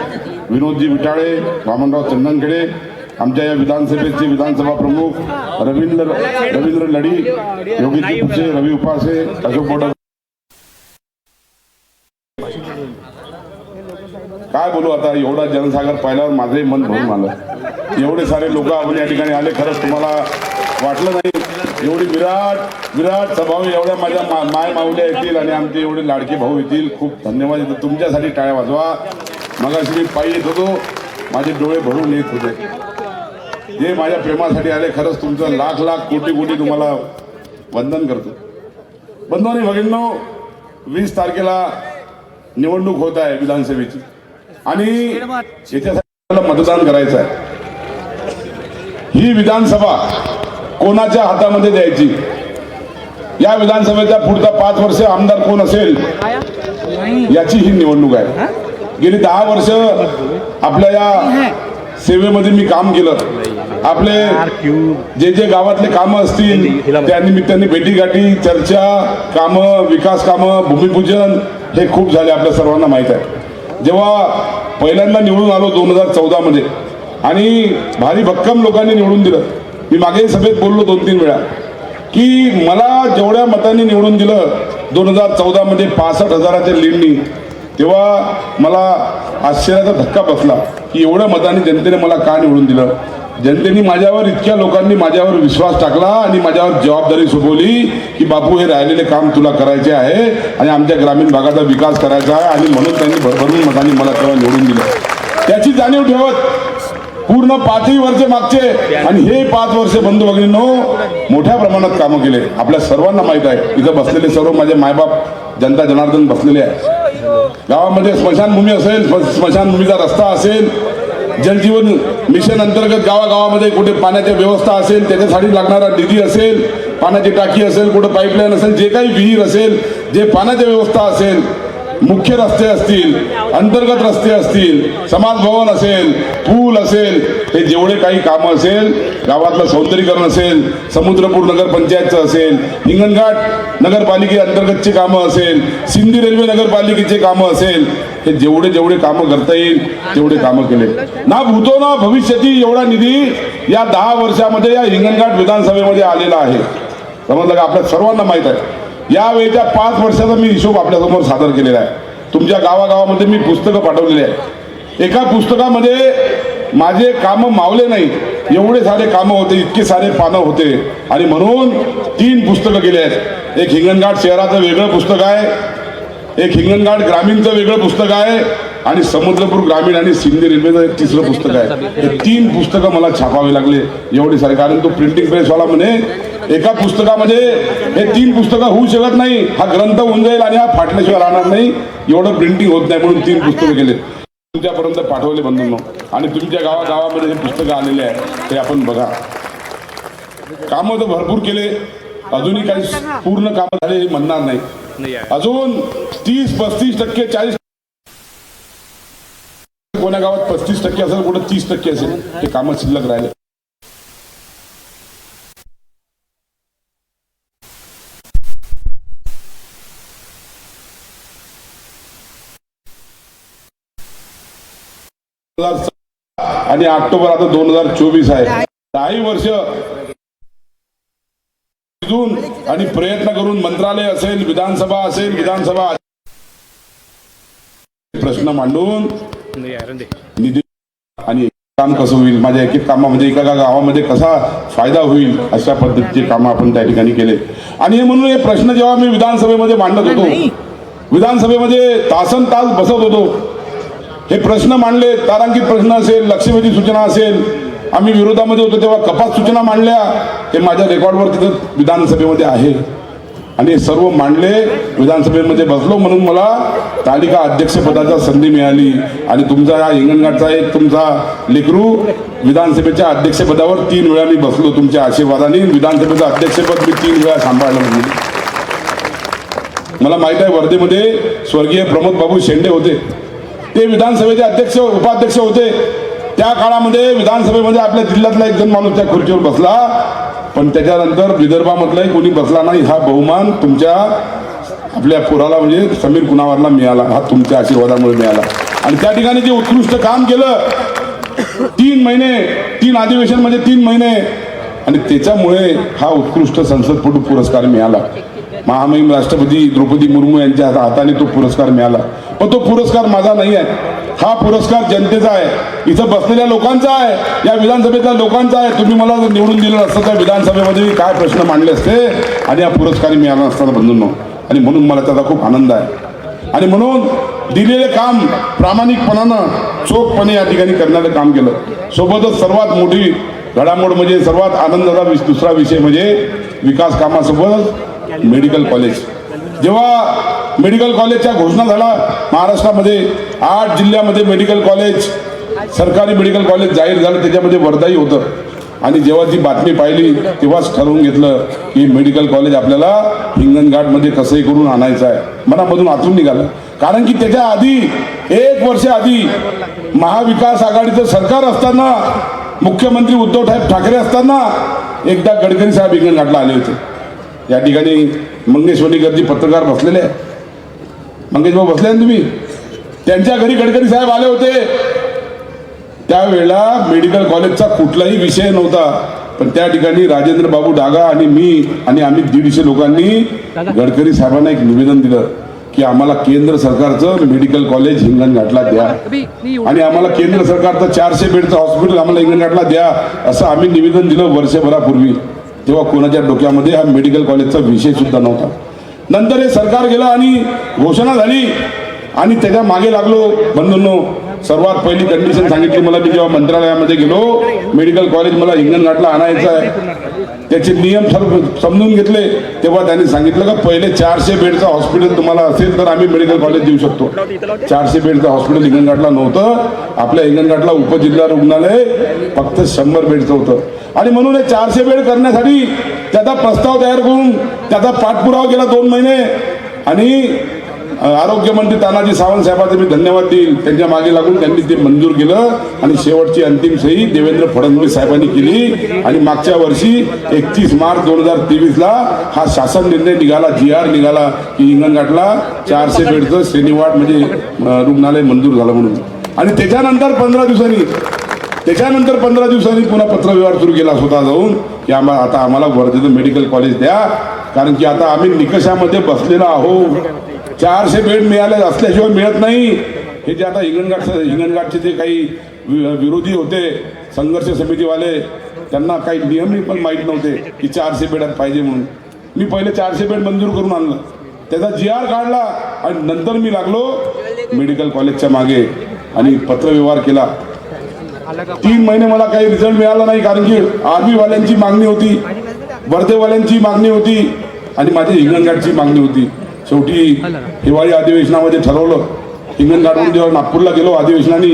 विनोदजी विटाळे, वामनराव चंदनखेडे, आमच्या या विधानसभेचे विधानसभा प्रमुख रवींद्र लढी, योगीजी पुसे, रवी उपासे, अशोक बोडा. काय बोलू आता, एवढा जनसागर पाहिल्यावर माझंही मन भरून आलं. एवढे सारे लोक आपण या ठिकाणी आले. खरंच तुम्हाला वाटलं नाही एवढी विराट सभा, एवढ्या माझ्या माय माऊल्या येतील आणि आमचे एवढे लाडके भाऊ येतील. खूप धन्यवाद. तुमच्यासाठी टाळ्या वाजवा. मगाशी मी पायी येत होतो, माझे डोळे भरून येत होते. जे माझ्या प्रेमासाठी आले, खरंच तुमचं लाख लाख कोटी तुम्हाला वंदन करतो. बंधू आणि भगिनींनो, 20 तारखेला निवडणूक होत आहे विधानसभेची आणि याच्यासाठी मतदान करायचं आहे. ही विधानसभा कोणाच्या हातामध्ये द्यायची. या विधानसभेचा पुढचा 5 वर्ष आमदार कोण असेल याची ही निवडणूक आहे. गेली 10 वर्ष आपल्या या सेवेमध्ये मी काम केलं. आपले जे गावातले कामं असतील त्या निमित्ताने भेटीगाठी, चर्चा, कामं, विकास कामं, भूमिपूजन हे खूप झाले, आपल्या सर्वांना माहीत आहे. जेव्हा पहिल्यांदा निवडून आलो 2014 मध्ये आणि भारी भक्कम लोकांनी निवडून दिलं. मी मागे सभेत बोललो 2-3 वेळा की मला जेवढ्या मतांनी निवडून दिलं 2014 मध्ये 65,000च्या लीडनी, तेव्हा मला आश्चर्याचा धक्का बसला की एवढ्या मतांनी जनतेने मला का निवडून दिलं. जनतेने माझ्यावर, इतक्या लोकांनी माझ्यावर विश्वास टाकला आणि माझ्यावर जबाबदारी सोपवली की बापू हे राहिलेले काम तुला करायचे आहे आणि आमच्या ग्रामीण भागाचा विकास करायचा आहे, आणि म्हणून त्यांनी भरभरून मतांनी मला तेव्हा निवडून दिलं. त्याची जाणीव ठेवत पूर्ण 5 वर्ष मागचे आणि हे 5 वर्ष बंधू भगिनींनो मोठ्या प्रमाणात कामं केले. आपल्या सर्वांना माहीत आहे, इथं बसलेले सर्व माझे मायबाप जनता जनार्दन बसलेले आहे. गावामध्ये स्मशानभूमी असेल, स्मशानभूमीचा रस्ता असेल, जलजीवन मिशन अंतर्गत गावागावामध्ये कुठे पाण्याची व्यवस्था असेल, त्याच्यासाठी लागणारा निधी असेल, पाण्याची टाकी असेल, कुठे पाईपलाईन असेल, जे काही विहीर असेल, जे पाण्याची व्यवस्था असेल, मुख्य रस्ते असतील, अंतर्गत रस्ते असतील, समाज भवन असेल, पूल असेल, हे जेवढे काही कामं असेल, गावातलं सौंदर्यीकरण असेल, समुद्रपूर नगर पंचायतचं असेल, हिंगणघाट नगरपालिके अंतर्गतची कामं असेल, सिंधी रेल्वे नगरपालिकेचे कामं असेल, हे जेवढे कामं करता येईल तेवढे कामं केले. ना भूतो ना भविष्याची एवढा निधी या 10 वर्षामध्ये या हिंगणघाट विधानसभेमध्ये आलेला आहे. समजलं का? आपल्या सर्वांना माहीत आहे. या वेळेच्या 5 वर्षाचा मी हिशोब आपल्यासमोर सादर केलेला आहे. तुमच्या गावागावामध्ये मी पुस्तकं पाठवलेली आहे. एका पुस्तकामध्ये माझे कामं मावले नाही, एवढे सारे कामं होते, इतके सारे पानं होते, आणि म्हणून 3 पुस्तकं केले आहेत. एक हिंगणघाट शहराचं वेगळं पुस्तक आहे, एक हिंगणघाट ग्रामीणचं वेगळं पुस्तक आहे, आणि समुद्रपूर ग्रामीण आणि सिंधी रेल्वेचं एक 3रं पुस्तक आहे. हे 3 पुस्तकं मला छापावे लागले, एवढे सारे. कारण तो प्रिंटिंग प्रेसवाला म्हणे एका पुस्तकामध्ये हे 3 पुस्तकं होऊ शकत नाही, हा ग्रंथ होऊन जाईल आणि हा फाटल्याशिवाय राहणार नाही, एवढं प्रिंटिंग होत नाही, म्हणून 3 पुस्तकं केले, तुमच्यापर्यंत पाठवले बंधूंनो. आणि तुमच्या गावागावामध्ये हे पुस्तकं आलेले आहे, ते आपण बघा. कामं तर भरपूर केले, अजूनही काही पूर्ण कामं झाले हे म्हणणार नाही. अजून 30-35%, 40 कोण्या गावात 35% असेल, कुठं 30% असेल, हे कामं शिल्लक राहिले. आणि ऑक्टोबर आता 2024 आहे. 10 वर्ष आणि प्रयत्न करून मंत्रालय असेल, विधानसभा असेल, विधानसभा प्रश्न मांडून निधी आणि काम कसं होईल, माझ्या एक कामामध्ये एका गावामध्ये कसा फायदा होईल, अशा पद्धतीचे काम आपण त्या ठिकाणी केले. आणि म्हणून हे प्रश्न जेव्हा मी विधानसभेमध्ये मांडत होतो, विधानसभेमध्ये तासन तास बसत होतो, हे प्रश्न मांडले, तारांकित प्रश्न असेल, लक्षवेधी सूचना असेल, आम्ही विरोधामध्ये होतो तेव्हा कपात सूचना मांडल्या, हे माझ्या रेकॉर्डवर तिथं विधानसभेमध्ये आहे. आणि हे सर्व मांडले, विधानसभेमध्ये बसलो, म्हणून मला तालिका अध्यक्षपदाचा संधी मिळाली. आणि तुमचा हा हिंगणघाटचा एक तुमचा लेकरू विधानसभेच्या अध्यक्षपदावर 3 वेळा मी बसलो तुमच्या आशीर्वादाने. विधानसभेचं अध्यक्षपद मी 3 वेळा सांभाळलं. म्हणजे मला माहित आहे, वर्धेमध्ये स्वर्गीय प्रमोद बाबू शेंडे होते, ते विधानसभेचे अध्यक्ष उपाध्यक्ष होते. त्या काळामध्ये विधानसभेमध्ये आपल्या जिल्ह्यातला एक जण माणूस त्या खुर्चीवर बसला, पण त्याच्यानंतर विदर्भामधलाही कोणी बसला नाही. हा बहुमान तुमच्या आपल्या पुराला म्हणजे समीर कुणावारला मिळाला, हा तुमच्या आशीर्वादामुळे मिळाला. आणि त्या ठिकाणी जे उत्कृष्ट काम केलं, 3 महिने 3 अधिवेशन म्हणजे 3 महिने, आणि त्याच्यामुळे हा उत्कृष्ट संसदपटू पुरस्कार मिळाला. महामहिम राष्ट्रपती द्रौपदी मुर्मू यांच्या हाताने तो पुरस्कार मिळाला. पण तो पुरस्कार माझा नाही आहे, हा पुरस्कार जनतेचा आहे, इथं बसलेल्या लोकांचा आहे, या विधानसभेतल्या लोकांचा आहे. तुम्ही मला जर निवडून दिलं असतं तर विधानसभेमध्ये काय प्रश्न मांडले असते आणि हा पुरस्कार मिळाला असताना बंधूंनो. आणि म्हणून मला त्याचा खूप आनंद आहे. आणि म्हणून दिलेले काम प्रामाणिकपणानं चोखपणे या ठिकाणी करण्याचं काम केलं. सोबतच सर्वात मोठी घडामोड म्हणजे सर्वात आनंदाचा दुसरा विषय म्हणजे विकास कामासोबत मेडिकल कॉलेज. जेव्हा मेडिकल कॉलेजच्या घोषणा झाला महाराष्ट्रामध्ये, 8 जिल्ह्यामध्ये मेडिकल कॉलेज, सरकारी मेडिकल कॉलेज जाहीर झालं, त्याच्यामध्ये वर्धाही होतं. आणि जेव्हा ती बातमी पाहिली तेव्हाच ठरवून घेतलं की मेडिकल कॉलेज आपल्याला हिंगणघाटमध्ये कसंही करून आणायचं आहे. मनामधून आतून निघालं. कारण की त्याच्या आधी 1 वर्ष आधी महाविकास आघाडीचं सरकार असताना, मुख्यमंत्री उद्धव साहेब ठाकरे असताना एकदा गडकरी साहेब हिंगणघाटला आले होते. या ठिकाणी मंगेश वणीकरजी पत्रकार बसलेले आहे. मंगेश भाऊ बसले ना तुम्ही? त्यांच्या घरी गडकरी साहेब आले होते. त्यावेळेला मेडिकल कॉलेजचा कुठलाही विषय नव्हता, पण त्या ठिकाणी राजेंद्र बाबू डागा आणि मी आणि आम्ही 150 लोकांनी गडकरी साहेबांना एक निवेदन दिलं की आम्हाला केंद्र सरकारचं मेडिकल कॉलेज हिंगणघाटला द्या आणि आम्हाला केंद्र सरकारचं 400 बेडचं हॉस्पिटल आम्हाला हिंगणघाटला द्या, असं आम्ही निवेदन दिलं वर्षभरापूर्वी. तेव्हा कोणाच्या डोक्यामध्ये हा मेडिकल कॉलेजचा विषय सुद्धा नव्हता. नंतर हे सरकार गेलं आणि घोषणा झाली आणि त्याच्या मागे लागलो. बंधूंनो, सर्वात पहिली कंडिशन सांगितली मला, मी जेव्हा मंत्रालयामध्ये गेलो, मेडिकल कॉलेज मला हिंगणघाटला आणायचं आहे, त्याचे नियम समजून घेतले. तेव्हा त्यांनी सांगितलं का पहिले 400 बेडचं हॉस्पिटल तुम्हाला असेल तर आम्ही मेडिकल कॉलेज देऊ शकतो. 400 बेडचं हॉस्पिटल हिंगणघाटला नव्हतं. आपल्या हिंगणघाटला उपजिल्हा रुग्णालय फक्त 100 बेडचं होतं. आणि म्हणून हे 400 बेड करण्यासाठी त्याचा प्रस्ताव तयार करून त्याचा पाठपुरावा केला 2 महिने. आणि आरोग्यमंत्री तानाजी सावंत साहेबांचे मी धन्यवाद देईल, त्यांच्या मागे लागून त्यांनी ते मंजूर केलं आणि शेवटची अंतिम सही देवेंद्र फडणवीस साहेबांनी केली. आणि मागच्या वर्षी 31 मार्च 2023ला हा शासन निर्णय निघाला, GR निघाला की हिंगणघाटला 400 बेडचं श्रेणीवाढ म्हणजे रुग्णालय मंजूर झालं म्हणून. आणि त्याच्यानंतर 15 दिवसांनी पुन्हा पत्रव्यवहार सुरू केला स्वतः जाऊन की आता आम्हाला वर्धेचं मेडिकल कॉलेज द्या, कारण की आता आम्ही निकषामध्ये बसलेलो आहोत. 400 बेड मिळाले असल्याशिवाय मिळत नाही. हे जे आता हिंगणघाटचे जे काही विरोधी होते संघर्ष समितीवाले, त्यांना काही नियमही पण माहीत नव्हते की 400 बेड पाहिजे म्हणून. मी पहिले 400 बेड मंजूर करून आणलं, त्याचा GR काढला आणि नंतर मी लागलो मेडिकल कॉलेजच्या मागे आणि पत्रव्यवहार केला. 3 महिने मला काही रिझल्ट मिळाला नाही, कारण की आर्मीवाल्यांची मागणी होती, वर्धेवाल्यांची मागणी होती आणि माझी हिंगणघाटची मागणी होती. शेवटी हिवाळी अधिवेशनामध्ये ठरवलं. हिंगणघाटहून जेव्हा नागपूरला गेलो अधिवेशनाने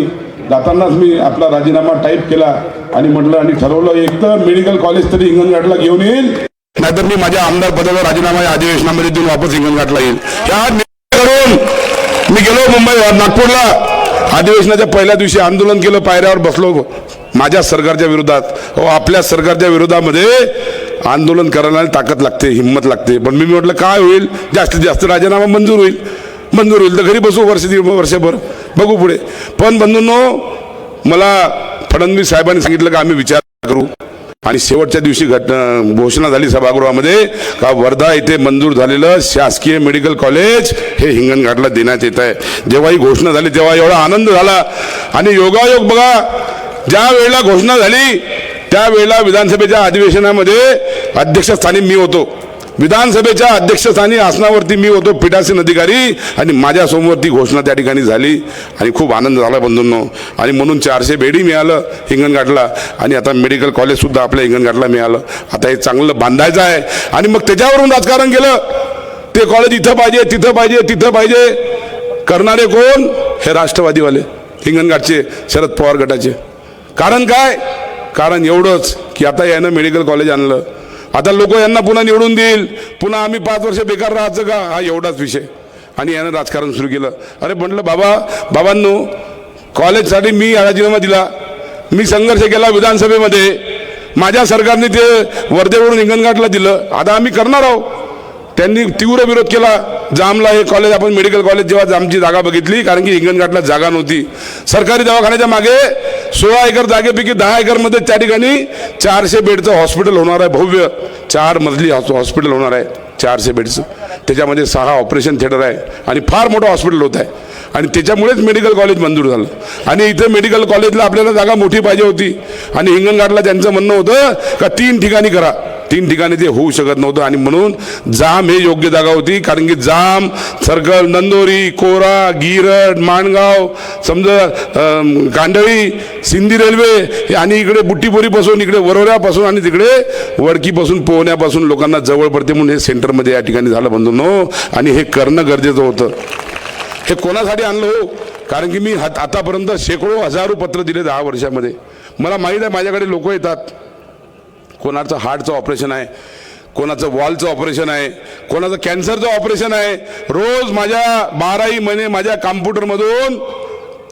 जातानाच मी आपला राजीनामा टाईप केला आणि म्हटलं आणि ठरवलं एक तर मेडिकल कॉलेज तरी हिंगणघाटला घेऊन येईल, नाहीतर मी माझ्या आमदार पदाचा राजीनामा या अधिवेशनामध्ये देऊन वापस हिंगणघाटला येईल. या निर्णय करून मी गेलो मुंबई नागपूरला. अधिवेशनाच्या पहिल्या दिवशी आंदोलन केलं, पायऱ्यावर बसलो माझ्या सरकारच्या विरोधात. हो, आपल्या सरकारच्या विरोधामध्ये आंदोलन करायला ताकद लागते, हिंमत लागते. पण मी म्हटलं काय होईल, जास्तीत जास्त राजीनामा मंजूर होईल तर घरी बसू वर्षभर बघू पुढे. पण बंधूंनो, मला फडणवीस साहेबांनी सांगितलं की आम्ही विचार करू. आणि शेवटच्या दिवशी घोषणा झाली सभागृहामध्ये का वर्धा इथे मंजूर झालेलं शासकीय मेडिकल कॉलेज हे हिंगणघाटला देण्यात येत आहे. जेव्हा ही घोषणा झाली तेव्हा एवढा आनंद झाला. आणि योगायोग बघा, ज्या वेळेला घोषणा झाली त्यावेळेला विधानसभेच्या अधिवेशनामध्ये अध्यक्षस्थानी मी होतो. विधानसभेच्या अध्यक्षस्थानी आसनावरती मी होतो, पीठासीन अधिकारी, आणि माझ्या समोर ती घोषणा त्या ठिकाणी झाली आणि खूप आनंद झाला बंधूंनो. आणि म्हणून 400 बेडही मिळालं हिंगणघाटला आणि आता मेडिकल कॉलेजसुद्धा आपल्या हिंगणघाटला मिळालं. आता हे चांगलं बांधायचं आहे. आणि मग त्याच्यावरून राजकारण केलं, ते कॉलेज इथं पाहिजे, तिथं पाहिजे. करणारे कोण? हे राष्ट्रवादीवाले, हिंगणघाटचे शरद पवार गटाचे. कारण काय? कारण एवढंच की आता यानं मेडिकल कॉलेज आणलं, आता लोक यांना पुन्हा निवडून देईल, पुन्हा आम्ही 5 वर्ष बेकार राहायचं का, हा एवढाच विषय. आणि यानं राजकारण सुरू केलं. अरे म्हटलं बाबांनो, कॉलेजसाठी मी राजीनामा दिला, मी संघर्ष केला विधानसभेमध्ये, माझ्या सरकारने ते वर्धेवरून हिंगणघाटला दिलं, आता आम्ही करणार आहोत. त्यांनी तीव्र विरोध केला. जामला हे कॉलेज आपण मेडिकल कॉलेज जेव्हा जामची जागा बघितली, कारण की हिंगणघाटला जागा नव्हती. सरकारी दवाखान्याच्या मागे 16 एकर जागेपैकी 10 एकरमध्ये त्या ठिकाणी 400 बेडचं हॉस्पिटल होणार आहे. भव्य 4 मजली हॉस्पिटल होणार आहे 400 बेडचं. त्याच्यामध्ये 6 ऑपरेशन थिएटर आहे आणि फार मोठं हॉस्पिटल होत आहे. आणि त्याच्यामुळेच मेडिकल कॉलेज मंजूर झालं. आणि इथं मेडिकल कॉलेजला आपल्याला जागा मोठी पाहिजे होती आणि हिंगणघाटला त्यांचं म्हणणं होतं का 3 ठिकाणी करा. 3 ठिकाणी ते होऊ शकत नव्हतं आणि म्हणून जाम हे योग्य जागा होती. कारण की जाम सर्कल, नंदोरी, कोरा, गिरड, माणगाव, समजा कांडळी, सिंधी रेल्वे आणि इकडे बुट्टीपोरीपासून, इकडे वरोऱ्यापासून आणि तिकडे वडकीपासून, पोहण्यापासून लोकांना जवळ पडते म्हणून हे सेंटरमध्ये या ठिकाणी झालं बंधूंनो. आणि हे करणं गरजेचं होतं. हे कोणासाठी आणलं हो? कारण की मी आतापर्यंत शेकडो हजारो पत्र दिले 10 वर्षामध्ये. मला माहीत आहे माझ्याकडे लोक येतात, कोणाचं हार्टचं ऑपरेशन आहे, कोणाचं वॉलचं ऑपरेशन आहे, कोणाचं कॅन्सरचं ऑपरेशन आहे. रोज माझ्या 12ही महिने माझ्या कॉम्प्युटरमधून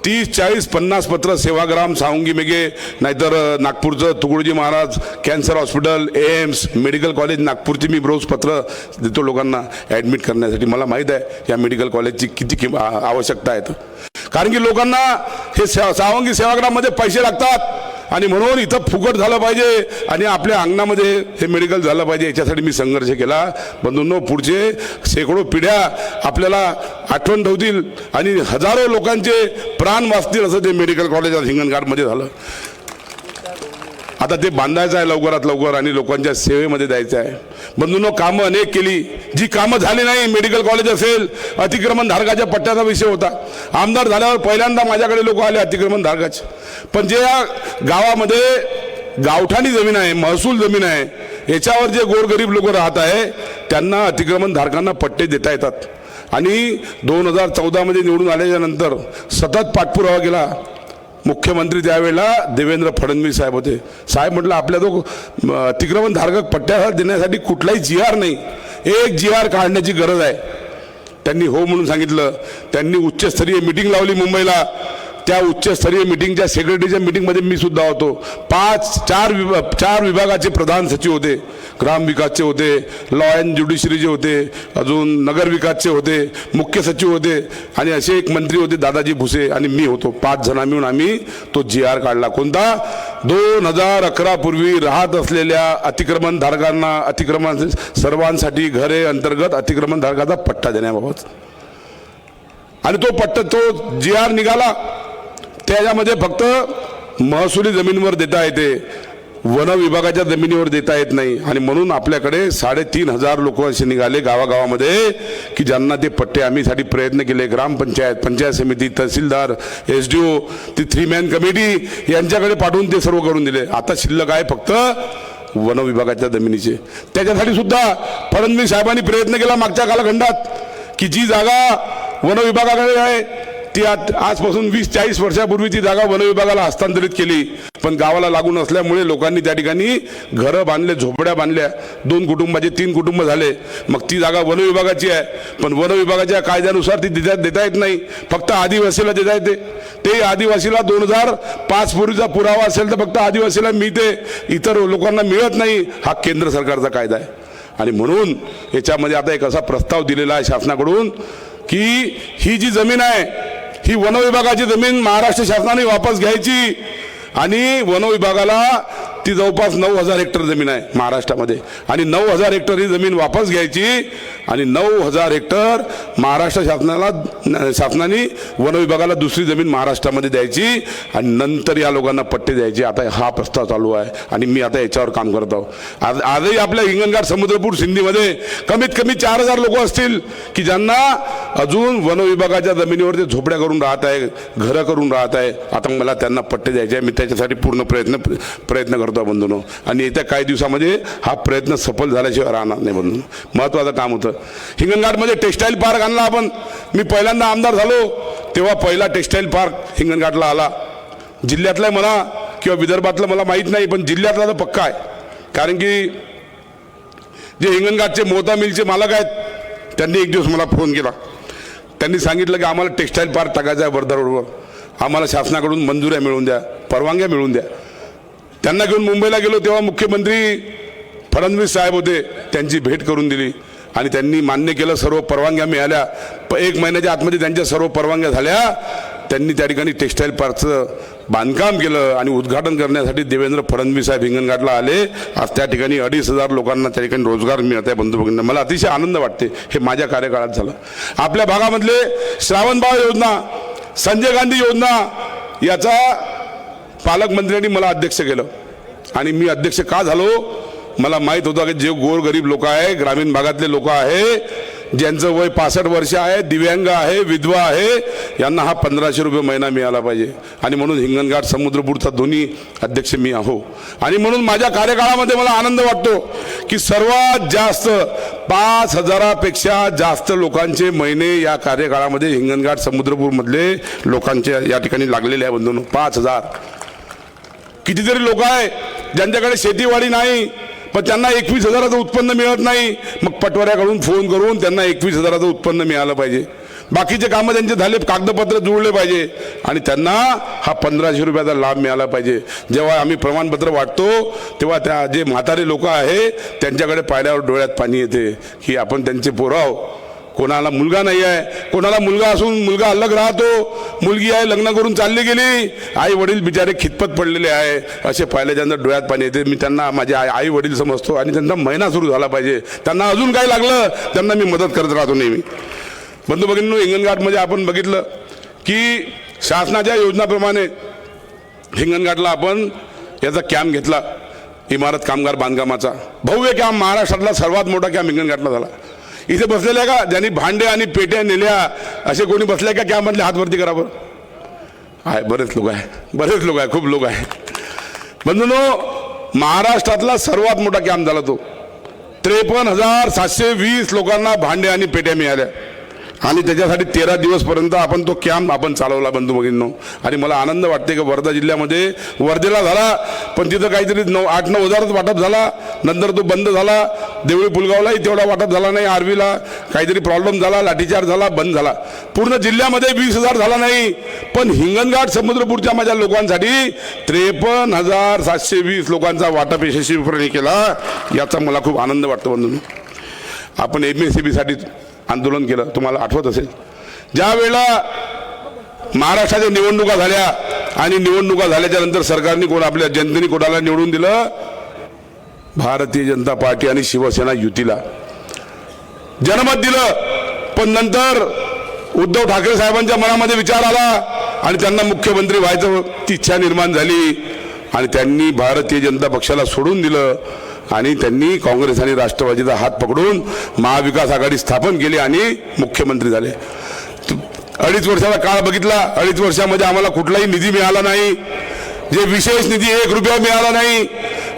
30, 40, 50 पत्र सेवाग्राम सावंगी मेघे, नाहीतर नागपूरचं Tukdoji Maharaj cancer hospital, AIIMS medical college नागपूरची मी रोज पत्र देतो लोकांना ॲडमिट करण्यासाठी. मला माहीत आहे या मेडिकल कॉलेजची किती आवश्यकता आहे. कारण की लोकांना हे सावंगी सेवाग्राममध्ये पैसे लागतात आणि म्हणून इथं फुकट झालं पाहिजे आणि आपल्या अंगणामध्ये हे मेडिकल झालं पाहिजे. याच्यासाठी मी संघर्ष केला. बंधूंनो, पुढचे शेकडो पिढ्या आपल्याला आठवण ठेवतील आणि हजारो लोकांचे प्राण वाचतील असं ते मेडिकल कॉलेज हिंगणघाटमध्ये झालं. आता ते बांधायचं आहे लवकरात लवकर आणि लोकांच्या सेवेमध्ये द्यायचं आहे. बंधूंनो, कामं अनेक केली. जी कामं झाली नाही, मेडिकल कॉलेज असेल, अतिक्रमण धारकाच्या पट्ट्याचा विषय होता. आमदार झाल्यावर पहिल्यांदा माझ्याकडे लोक आले अतिक्रमण धारकाचे. पण जे या गावामध्ये गावठाणी जमीन आहे, महसूल जमीन आहे, याच्यावर जे गोरगरीब लोक राहत आहे त्यांना अतिक्रमण धारकांना पट्टे देता येतात. आणि 2014 निवडून आल्याच्या नंतर सतत पाठपुरावा केला. मुख्यमंत्री त्यावेळेला देवेंद्र फडणवीस साहेब होते. साहेब म्हटलं आपल्या तो अतिक्रमण धारक पट्ट्या देण्यासाठी कुठलाही GR नाही, एक GR काढण्याची गरज आहे. त्यांनी हो म्हणून सांगितलं. त्यांनी उच्चस्तरीय मीटिंग लावली मुंबईला. त्या उच्चस्तरीय मीटिंगच्या सेक्रेटरीच्या मीटिंगमध्ये मी सुद्धा होतो. 4 विभागाचे प्रधान सचिव होते, ग्रामविकासचे होते, लॉ अँड ज्युडिशरीचे होते, अजून नगरविकासचे होते, मुख्य सचिव होते आणि असे एक मंत्री होते दादाजी भुसे आणि मी होतो. 5 जण मिळून आम्ही तो GR काढला. कोणता? 2011 पूर्वी राहत असलेल्या अतिक्रमण धारकांना, अतिक्रमण सर्वांसाठी घरे अंतर्गत अतिक्रमण धारकाचा पट्टा देण्याबाबत. आणि तो पट्टा, तो GR निघाला. त्याच्यामध्ये फक्त महसुली जमिनीवर देता येते, वन विभागाच्या जमिनीवर देता येत नाही. आणि म्हणून आपल्याकडे 3,500 लोक असे निघाले गावागावामध्ये की ज्यांना ते पट्टे आम्ही साठी प्रयत्न केले. ग्रामपंचायत, पंचायत समिती, तहसीलदार, SDO, ती 3 मॅन कमिटी यांच्याकडे पाठवून ते सर्व करून दिले. आता शिल्लक आहे फक्त वन विभागाच्या जमिनीचे. त्याच्यासाठी सुद्धा फडणवीस साहेबांनी प्रयत्न केला मागच्या कालखंडात की जी जागा वन विभागाकडे आहे ती आजपासून 20-40 वर्षापूर्वी ती जागा वन विभागाला हस्तांतरित केली. पण गावाला लागून असल्यामुळे लोकांनी त्या ठिकाणी घरं बांधले, झोपड्या बांधल्या. 2 कुटुंबाचे 3 कुटुंब झाले. मग ती जागा वन विभागाची आहे, पण वन विभागाच्या कायद्यानुसार ती देता येत नाही, फक्त आदिवासीला देता येते. ते आदिवासीला 2005 पूर्वीचा पुरावा असेल तर फक्त आदिवासीला मिळते, इतर लोकांना मिळत नाही. हा केंद्र सरकारचा कायदा आहे. आणि म्हणून याच्यामध्ये आता एक असा प्रस्ताव दिलेला आहे शासनाकडून की ही जी जमीन आहे ही वन विभागाची जमीन महाराष्ट्र शासनाने वापस घ्यायची. आणि वन विभागाला ती जवळपास 9,000 हेक्टर जमीन आहे महाराष्ट्रामध्ये आणि 9,000 हेक्टर ही जमीन वापस घ्यायची आणि 9,000 हेक्टर महाराष्ट्र शासनाने वन विभागाला दुसरी जमीन महाराष्ट्रामध्ये द्यायची आणि नंतर या लोकांना पट्टे द्यायचे. आता हा प्रस्ताव चालू आहे आणि मी आता याच्यावर काम करत आहोत. आजही आपल्या हिंगणघाट, समुद्रपूर, सिंधीमध्ये कमीत कमी 4,000 लोक असतील की ज्यांना अजून वन विभागाच्या जमिनीवर ते झोपड्या करून राहत आहे, घरं करून राहत आहे. आता मला त्यांना पट्टे द्यायचे आहे. मी त्याच्यासाठी पूर्ण प्रयत्न करतो बंधूंनो. आणि येत्या काही दिवसामध्ये हा प्रयत्न सफल झाल्याशिवाय राहणार नाही बंधूंनो. महत्त्वाचं काम होतं. हिंगणघाटमध्ये टेक्स्टाईल पार्क आणला आपण. मी पहिल्यांदा आमदार झालो तेव्हा पहिला टेक्स्टाईल पार्क हिंगणघाटला आला. जिल्ह्यातलं मला किंवा विदर्भातलं मला माहीत नाही, पण जिल्ह्यातला तर पक्का आहे. कारण की जे हिंगणघाटचे मोहता मिलचे मालक आहेत त्यांनी एक दिवस मला फोन केला. त्यांनी सांगितलं की आम्हाला टेक्स्टाईल पार्क टाकायचा आहे वर्धा रोडवर, आम्हाला शासनाकडून मंजुऱ्या मिळवून द्या, परवानग्या मिळवून द्या. त्यांना घेऊन मुंबईला गेलो तेव्हा मुख्यमंत्री फडणवीस साहेब होते. त्यांची भेट करून दिली आणि त्यांनी मान्य केलं. सर्व परवानग्या मिळाल्या. 1 महिन्याच्या आतमध्ये त्यांच्या सर्व परवानग्या झाल्या. त्यांनी त्या ठिकाणी टेक्स्टाईल पार्कचं बांधकाम केलं आणि उद्घाटन करण्यासाठी देवेंद्र फडणवीस साहेब हिंगणघाटला आले. आज त्या ठिकाणी 2,500 लोकांना त्या ठिकाणी रोजगार मिळत आहे. बंधू भगिनी, मला अतिशय आनंद वाटते. हे माझ्या कार्यकाळात झालं. आपल्या भागामधले श्रावणबाळ योजना, संजय गांधी योजना याचा पालकमंत्र्यांनी मला अध्यक्ष केलं. आणि मी अध्यक्ष का झालो? मला माहीत होतं की जे गोरगरीब लोक आहे, ग्रामीण भागातले लोक आहे, ज्यांचं वय 65 वर्ष आहे, दिव्यांग आहे, विधवा आहे, यांना हा 1,500 रुपये महिना मिळाला पाहिजे. आणि म्हणून हिंगणघाट, समुद्रपूरचा दोन्ही अध्यक्ष मी आहो. आणि म्हणून माझ्या कार्यकाळामध्ये मला आनंद वाटतो की सर्वात जास्त 5,000पेक्षा जास्त लोकांचे महिने या कार्यकाळामध्ये हिंगणघाट, समुद्रपूरमधले लोकांचे या ठिकाणी लागलेले आहे. बंधूंनो, 5,000. कितीतरी लोक आहे ज्यांच्याकडे शेतीवाडी नाही, पण त्यांना 21,000चं उत्पन्न मिळत नाही. मग पटवाऱ्याकडून फोन करून त्यांना 21,000चं उत्पन्न मिळालं पाहिजे. बाकीचे कामं त्यांचे झाले, कागदपत्र जुळले पाहिजे आणि त्यांना हा 1500 रुपयाचा लाभ मिळाला पाहिजे. जेव्हा आम्ही प्रमाणपत्र वाटतो तेव्हा त्या जे म्हातारे लोक आहे त्यांच्याकडे पाहिल्यावर डोळ्यात पाणी येते की आपण त्यांचे पोराव. कोणाला मुलगा नाही आहे, कोणाला मुलगा असून मुलगा अलग राहतो, मुलगी आहे लग्न करून चालली गेली, आई वडील बिचारे खितपत पडलेले आहे, असे पाहिल्याच्यानंतर डोळ्यात पाणी येते. मी त्यांना माझे आई वडील समजतो आणि त्यांचा महिना सुरू झाला पाहिजे. त्यांना अजून काय लागलं त्यांना मी मदत करत राहतो नेहमी. बंधू भगिनींनो, हिंगणघाटमध्ये आपण बघितलं की शासनाच्या योजनाप्रमाणे हिंगणघाटला आपण याचा कॅम्प घेतला, इमारत कामगार बांधकामाचा भव्य कॅम्प. महाराष्ट्रातला सर्वात मोठा कॅम्प हिंगणघाटला झाला. इथे बसलेल्या का ज्यांनी भांडे आणि पेट्या नेल्या असे कोणी बसले का कॅम्पमधले? हातवरती करा बरं. आहे, बरेच लोक आहे, बरेच लोक आहे, खूप लोक आहे. बंधूंनो, महाराष्ट्रातला सर्वात मोठा कॅम्प झाला तो. 53,720 लोकांना भांडे आणि पेट्या मिळाल्या आणि त्याच्यासाठी 13 दिवसपर्यंत आपण तो कॅम्प आपण चालवला बंधू भगिनींनो. आणि मला आनंद वाटते की वर्धा जिल्ह्यामध्ये वर्धेला झाला, पण तिथं काहीतरी 8-9 हजारच वाटप झाला. नंतर तो बंद झाला. देवळी पुलगावलाही तेवढा वाटप झाला नाही. आर्वीला काहीतरी प्रॉब्लेम झाला, लाठीचार्ज झाला, बंद झाला. पूर्ण जिल्ह्यामध्ये 20,000 झाला नाही. पण हिंगणघाट समुद्रपूरच्या माझ्या लोकांसाठी 53,720 लोकांचा वाटप यशस्वीपणे केला. याचा मला खूप आनंद वाटतो बंधूंनो. आपण MSCB साठी आंदोलन केलं, तुम्हाला आठवत असेल. ज्या वेळेला महाराष्ट्राच्या निवडणुका झाल्या आणि निवडणुका झाल्याच्या नंतर सरकारने आपल्या जनतेने कोणाला निवडून दिलं? भारतीय जनता पार्टी आणि शिवसेना युतीला जनमत दिलं. पण नंतर उद्धव ठाकरे साहेबांच्या मनामध्ये विचार आला आणि त्यांना मुख्यमंत्री व्हायचं ती इच्छा निर्माण झाली आणि त्यांनी भारतीय जनता पक्षाला सोडून दिलं आणि त्यांनी काँग्रेस आणि राष्ट्रवादीचा हात पकडून महाविकास आघाडी स्थापन केली आणि मुख्यमंत्री झाले. 2.5 वर्षाचा काळ बघितला. 2.5 वर्षामध्ये आम्हाला कुठलाही निधी मिळाला नाही. जे विशेष निधी 1 रुपया मिळाला नाही.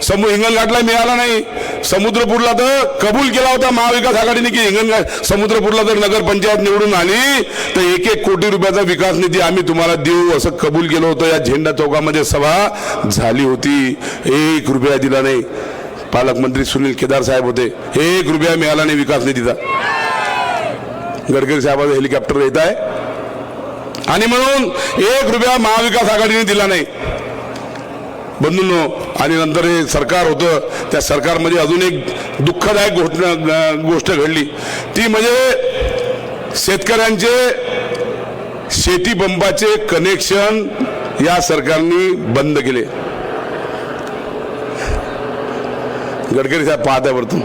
हिंगणघाटला मिळाला नाही. समुद्रपूरला तर कबूल केला होता महाविकास आघाडीने की हिंगणघाट समुद्रपूरला जर नगरपंचायत निवडून आली तर 1-1 कोटी रुपयाचा विकास निधी आम्ही तुम्हाला देऊ असं कबूल केलं होतं. या झेंडा चौकामध्ये सभा झाली होती. 1 रुपया दिला नाही. पालकमंत्री सुनील केदार साहेब होते. 1 रुपया मिळाला नाही विकास निधीचा. गडकरी साहेबांचं हेलिकॉप्टर येत आहे आणि म्हणून 1 रुपया महाविकास आघाडीने दिला नाही बंधूंनो. आणि नंतर हे सरकार होतं. त्या सरकारमध्ये अजून एक दुःखदायक गोष्ट घडली. ती म्हणजे शेतकऱ्यांचे शेती पंपाचे कनेक्शन या सरकारने बंद केले. गडकरी साहेब पाहत आहे वरतून.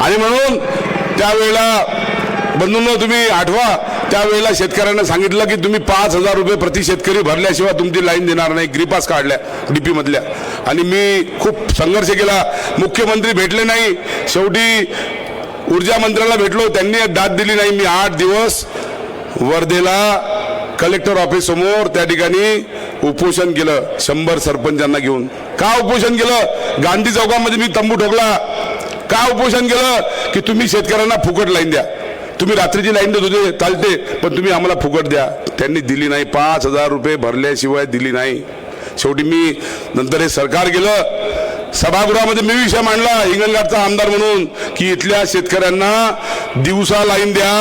आणि म्हणून त्यावेळेला बंधूंनो तुम्ही आठवा, त्यावेळेला शेतकऱ्यांना सांगितलं की तुम्ही 5,000 रुपये प्रति शेतकरी भरल्याशिवाय तुमची लाईन देणार नाही. ग्रीपास काढल्या DP मधल्या. आणि मी खूप संघर्ष केला. मुख्यमंत्री भेटले नाही. शेवटी ऊर्जा मंत्र्याला भेटलो, त्यांनी दाद दिली नाही. मी 8 दिवस वर्धेला कलेक्टर ऑफिस समोर त्या ठिकाणी उपोषण केलं 100 सरपंचांना घेऊन. का उपोषण केलं? गांधी चौकामध्ये मी तंबू ठोकला. का उपोषण केलं? की तुम्ही शेतकऱ्यांना फुकट लाईन द्या. तुम्ही रात्रीची लाईन देत होते चालते, पण तुम्ही आम्हाला फुकट द्या. त्यांनी दिली नाही. 5,000 रुपये भरल्याशिवाय दिली नाही. शेवटी मी नंतर हे सरकार गेलं. सभागृहामध्ये मी विषय मांडला हिंगणघाटचा आमदार म्हणून की इथल्या शेतकऱ्यांना दिवसा लाईन द्या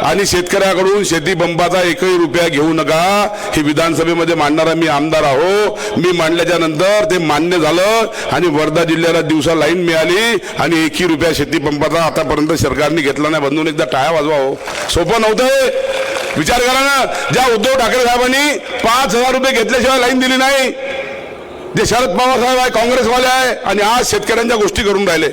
आणि शेतकऱ्याकडून शेती पंपाचा 1ही रुपया घेऊ नका. हे विधानसभेमध्ये मांडणारा मी आमदार आहो. मी मांडल्याच्या नंतर ते मान्य झालं आणि वर्धा जिल्ह्याला दिवसा लाईन मिळाली आणि 1ही रुपया शेती पंपाचा आतापर्यंत सरकारने घेतला नाही. बंधून एकदा टाळ्या वाजवा हो. सोपं नव्हतं. विचार करा ना, ज्या उद्धव ठाकरे साहेबांनी 5,000 रुपये घेतल्याशिवाय लाईन दिली नाही. जे शरद पवार साहेब आहे, काँग्रेसवाले आहे आणि आज शेतकऱ्यांच्या गोष्टी करून राहिले.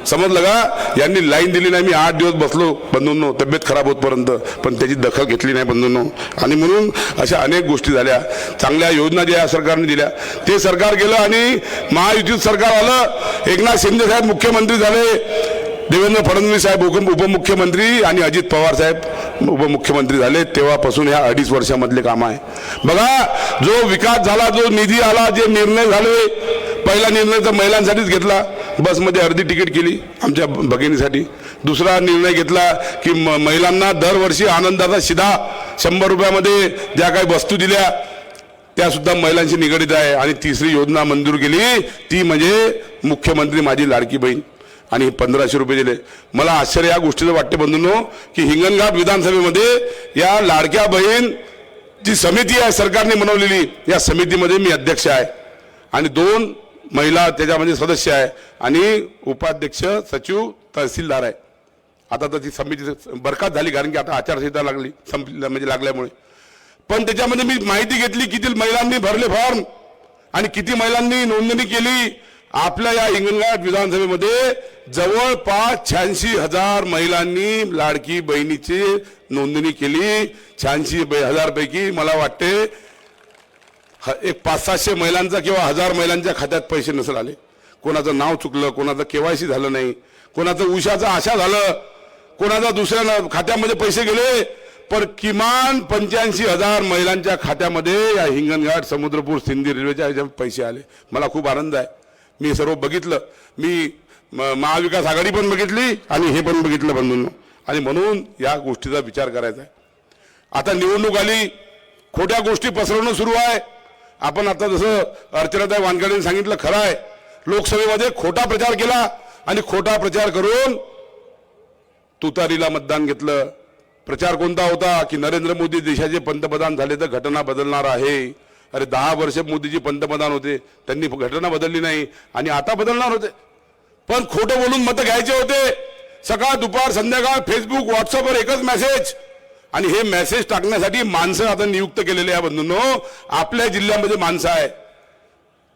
समजलं का? यांनी लाईन दिली नाही. मी 8 दिवस बसलो बंधूंनो, तब्येत खराब होतपर्यंत, पण त्याची दखल घेतली नाही बंधूंनो. आणि म्हणून अशा अनेक गोष्टी झाल्या. चांगल्या योजना ज्या सरकारने दिल्या ते सरकार गेलं आणि महायुतीत सरकार आलं. एकनाथ शिंदे साहेब मुख्यमंत्री झाले. देवेंद्र फडणवीस साहेब उपमुख्यमंत्री आणि अजित पवार साहेब उपमुख्यमंत्री झाले. तेव्हापासून ह्या 2.5 वर्षामधले काम आहे. बघा, जो विकास झाला, जो निधी आला, जे निर्णय झाले, पहिला निर्णय तर महिलांसाठीच घेतला, बसमध्ये अर्धी तिकीट केली आमच्या भगिनीसाठी. दुसरा निर्णय घेतला की महिलांना दरवर्षी आनंदाचा शिधा 100 रुपयामध्ये ज्या काही वस्तू दिल्या त्या सुद्धा महिलांशी निगडित आहे. आणि तिसरी योजना मंजूर केली ती म्हणजे मुख्यमंत्री माझी लाडकी बहीण आणि 1500 रुपये दिले. मला आश्चर्य या गोष्टीचं वाटते बंधूंनो की हिंगणघाट विधानसभेमध्ये या लाडक्या बहीण जी समिती आहे सरकारने बनवलेली, या समितीमध्ये मी अध्यक्ष आहे आणि 2 महिला त्याच्यामध्ये सदस्य आहे आणि उपाध्यक्ष सचिव तहसीलदार आहे. आता तर ती समिती बरखास्त झाली कारण की आता आचारसंहिता लागली म्हणजे लागल्यामुळे. पण त्याच्यामध्ये मी माहिती घेतली किती महिलांनी भरले फॉर्म आणि किती महिलांनी नोंदणी केली. आपल्या या हिंगणघाट विधानसभेमध्ये जवळपास 86,000 महिलांनी लाडकी बहिणीची नोंदणी केली. 86,000 पैकी मला वाटते एक 500-700 महिलांचा किंवा 1000 महिलांच्या खात्यात पैसे नसेल आले. कोणाचं नाव चुकलं, कोणाचं केवायसी झालं नाही, कोणाचं उशाचा आशा झालं, कोणाचा दुसऱ्या खात्यामध्ये पैसे गेले. पण किमान 85,000 महिलांच्या खात्यामध्ये या हिंगणघाट समुद्रपूर सिंधी रेल्वेच्या पैसे आले. मला खूप आनंद आहे. मी सर्व बघितलं. मी महाविकास आघाडी पण बघितली आणि हे पण बघितलं बंधूंनो. आणि म्हणून या गोष्टीचा विचार करायचा आहे. आता निवडणूक आली, खोट्या गोष्टी पसरवणं सुरू आहे. आपण आता जसं अर्चनाताई वानखेडेंनी सांगितलं खरं आहे, लोकसभेमध्ये खोटा प्रचार केला आणि खोटा प्रचार करून तुतारीला मतदान घेतलं. प्रचार कोणता होता की नरेंद्र मोदी देशाचे पंतप्रधान झाले तर घटना बदलणार आहे. अरे 10 वर्ष मोदीजी पंतप्रधान होते, त्यांनी घटना बदलली नाही आणि आता बदलणार होते. पण खोटं बोलून मतं घ्यायचे होते. सकाळ दुपार संध्याकाळ फेसबुक व्हॉट्सअपवर एकच मेसेज. आणि हे मेसेज टाकण्यासाठी माणसं आता नियुक्त केलेले आहे बंधूंनो. आपल्या जिल्ह्यामध्ये माणसं आहे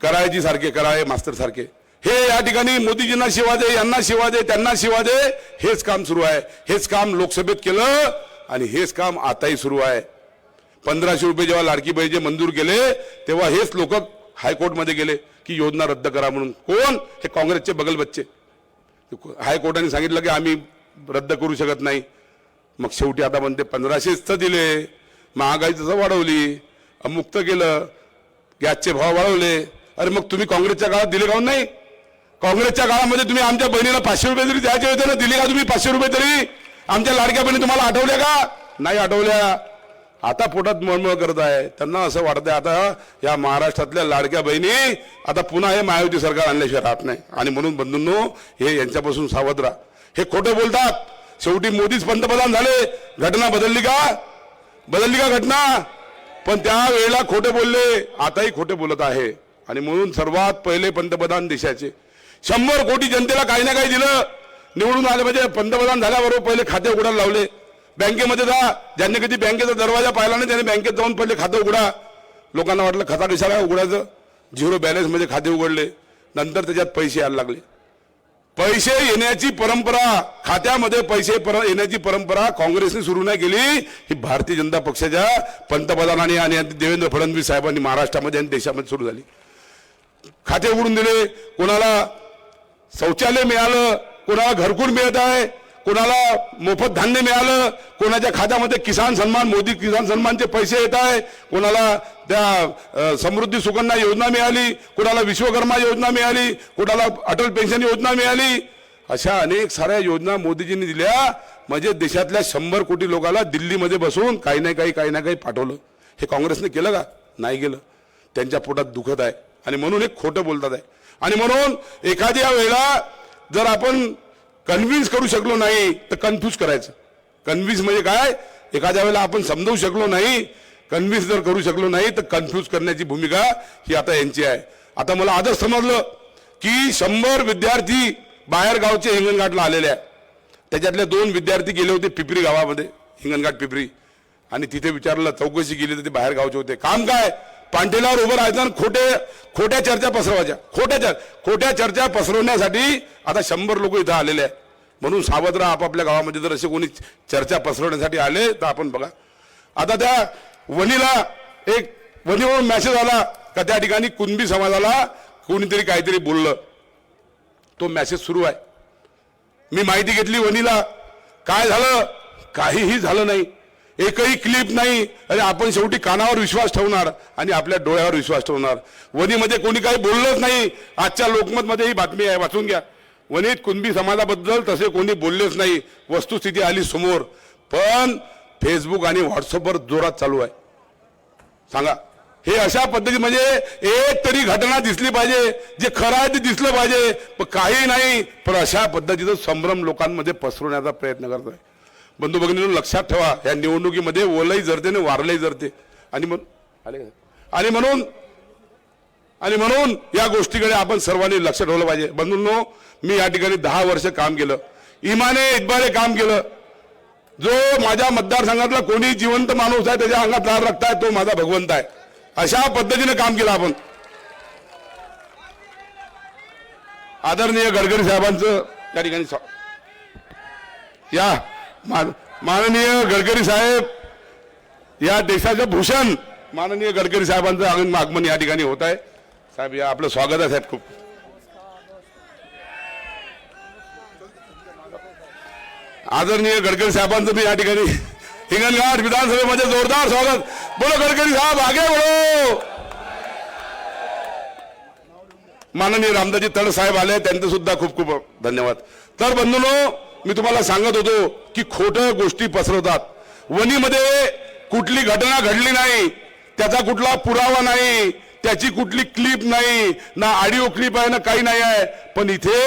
करायची सारखे, कराळे मास्तर सारखे. हे या ठिकाणी मोदीजींना शिवा दे, यांना शिवा दे, त्यांना शिवा दे, हेच काम सुरू आहे. हेच काम लोकसभेत केलं आणि हेच काम आताही सुरू आहे. 1500 रुपये जेव्हा लाडकी बहीणचे मंजूर केले तेव्हा हेच लोक हायकोर्टमध्ये गेले की योजना रद्द करा म्हणून. कोण? हे काँग्रेसचे बगल बच्चे. हायकोर्टाने सांगितलं की आम्ही रद्द करू शकत नाही. मग शेवटी आता म्हणते 1500च तर दिले, महागाई तसं वाढवली, अमुक्त केलं, गॅसचे भाव वाढवले. अरे मग तुम्ही काँग्रेसच्या काळात दिले काहून नाही? काँग्रेसच्या काळामध्ये तुम्ही आमच्या बहिणीला 500 रुपये तरी द्यायचे होते ना, दिले का तुम्ही 500 रुपये तरी? आमच्या लाडक्या बहिणी तुम्हाला आठवल्या का? नाही आठवल्या. आता पोटात मळमळ करत आहे. त्यांना असं वाटतंय आता या महाराष्ट्रातल्या लाडक्या बहिणी आता पुन्हा हे महायुती सरकार आणल्याशिवाय राहत नाही. आणि म्हणून बंधूंनो हे यांच्यापासून सावध राहा. हे खोटं बोलतात. शेवटी मोदीच पंतप्रधान झाले, घटना बदलली का? बदलली का घटना? पण त्यावेळेला खोटे बोलले, आताही खोटे बोलत आहे. आणि म्हणून सर्वात पहिले पंतप्रधान देशाचे 100 कोटी जनतेला काही ना काही दिलं. निवडून आले म्हणजे पंतप्रधान झाल्याबरोबर पहिले खाते उघडायला लावले. बँकेमध्ये जा, ज्यांनी कधी बँकेचा दरवाजा पाहिला नाही त्याने बँकेत जाऊन पहिले खातं उघडा. लोकांना वाटलं खाता कशाला उघडायचं, 0 बॅलन्स मध्ये खाते उघडले. नंतर त्याच्यात पैसे यायला लागले. पैसे येण्याची परंपरा, खात्यामध्ये पैसे येण्याची परंपरा काँग्रेसने सुरू नाही केली, ही भारतीय जनता पक्षाच्या पंतप्रधानांनी आणि देवेंद्र फडणवीस साहेबांनी महाराष्ट्रामध्ये आणि देशामध्ये सुरू झाली. खाते उघडून दिले. कोणाला शौचालय मिळालं, कोणाला घरकुल मिळत आहे, कोणाला मोफत धान्य मिळालं, कोणाच्या खात्यामध्ये किसान सन्मान, मोदी किसान सन्मानचे पैसे येत आहे, कोणाला त्या समृद्धी सुकन्या योजना मिळाली, कोणाला विश्वकर्मा योजना मिळाली, कोणाला अटल पेन्शन योजना मिळाली. अशा अनेक साऱ्या योजना मोदीजींनी दिल्या. म्हणजे देशातल्या 100 कोटी लोकांना दिल्लीमध्ये बसून काही ना काही पाठवलं. हे काँग्रेसने केलं का? नाही केलं. त्यांच्या पोटात दुखत आहे आणि म्हणून हे खोटं बोलतात आहे. आणि म्हणून एखाद्या वेळेला जर आपण कन्व्हिन्स करू शकलो नाही तर कन्फ्यूज करायचं. कन्व्हिन्स म्हणजे काय? एखाद्या वेळेला आपण समजवू शकलो नाही, कन्व्हिन्स जर करू शकलो नाही तर कन्फ्यूज करण्याची भूमिका ही आता यांची आहे. आता मला आजच समजलं की 100 विद्यार्थी बाहेर गावचे हिंगणघाटला आलेले आहेत. त्याच्यातले 2 विद्यार्थी गेले होते पिपरी गावामध्ये, हिंगणघाट पिपरी, आणि तिथे विचारलं, चौकशी केली तर ते बाहेर गावचे होते. काम काय? पांठेल्यावर उभं राहायचं आणि खोट्या चर्चा पसरवायच्या. खोट्या चर्चा पसरवण्यासाठी आता 100 लोक इथं आलेले आहेत. म्हणून सावध राहा. आपापल्या गावामध्ये जर असे कोणी चर्चा पसरवण्यासाठी आले तर आपण बघा. आता त्या वणीला एक वणीवरून मेसेज आला का त्या ठिकाणी कुणबी समाजाला कोणीतरी काहीतरी बोललं. तो मेसेज सुरू आहे. मी माहिती घेतली वणीला. काय झालं? काहीही झालं नाही. एकही क्लिप नाही. अरे आपण शेवटी कानावर विश्वास ठेवणार आणि आपल्या डोळ्यावर विश्वास ठेवणार. वणीमध्ये कोणी काही बोललंच नाही. आजच्या लोकमतमध्ये ही बातमी आहे, वाचून घ्या. वणीत कुणबी समाजाबद्दल तसे कोणी बोललेच नाही. वस्तुस्थिती आली समोर, पण फेसबुक आणि व्हॉट्सअपवर जोरात चालू आहे. सांगा, हे अशा पद्धती म्हणजे एक तरी घटना दिसली पाहिजे, जे खरं आहे ते दिसलं पाहिजे, पण काही नाही. पण अशा पद्धतीचं संभ्रम लोकांमध्ये पसरवण्याचा प्रयत्न करतोय. बंधू भगिनींनो, लक्षात ठेवा, या निवडणुकीमध्ये ओलही जरते आणि वारलंही जरते. आणि म्हणून या गोष्टीकडे आपण सर्वांनी लक्ष ठेवलं पाहिजे. बंधूंनो, मी या ठिकाणी 10 वर्ष काम केलं, इमाने इतबारे काम केलं. जो माझ्या मतदारसंघातला कोणी जिवंत माणूस आहे, त्याच्या अंगात लाल रक्त आहे, तो माझा भगवंत आहे. अशा पद्धतीने काम केलं आपण. आदरणीय गडकरी साहेबांचं या ठिकाणी या माननीय गडकरी साहेब, या देशाचं भूषण माननीय गडकरी साहेबांचं आगमन या ठिकाणी होत आहे. साहेब, या आपलं स्वागत आहे साहेब. खूप आदरणीय गडकरी साहेबांचं मी या ठिकाणी हिंगणघाट विधानसभेमध्ये जोरदार स्वागत. बोलो गडकरी साहेब, आगे बोलो. माननीय रामदासजी तड साहेब आले, त्यांचे सुद्धा खूप खूप धन्यवाद. तर बंधूंनो, मी तुम्हाला सांगत होतो की खोटं गोष्टी पसरवतात. वणीमध्ये कुठली घटना घडली नाही, त्याचा कुठला पुरावा नाही, त्याची कुठली क्लिप नाही, ना ऑडिओ क्लिप आहे ना काही नाही आहे, पण इथे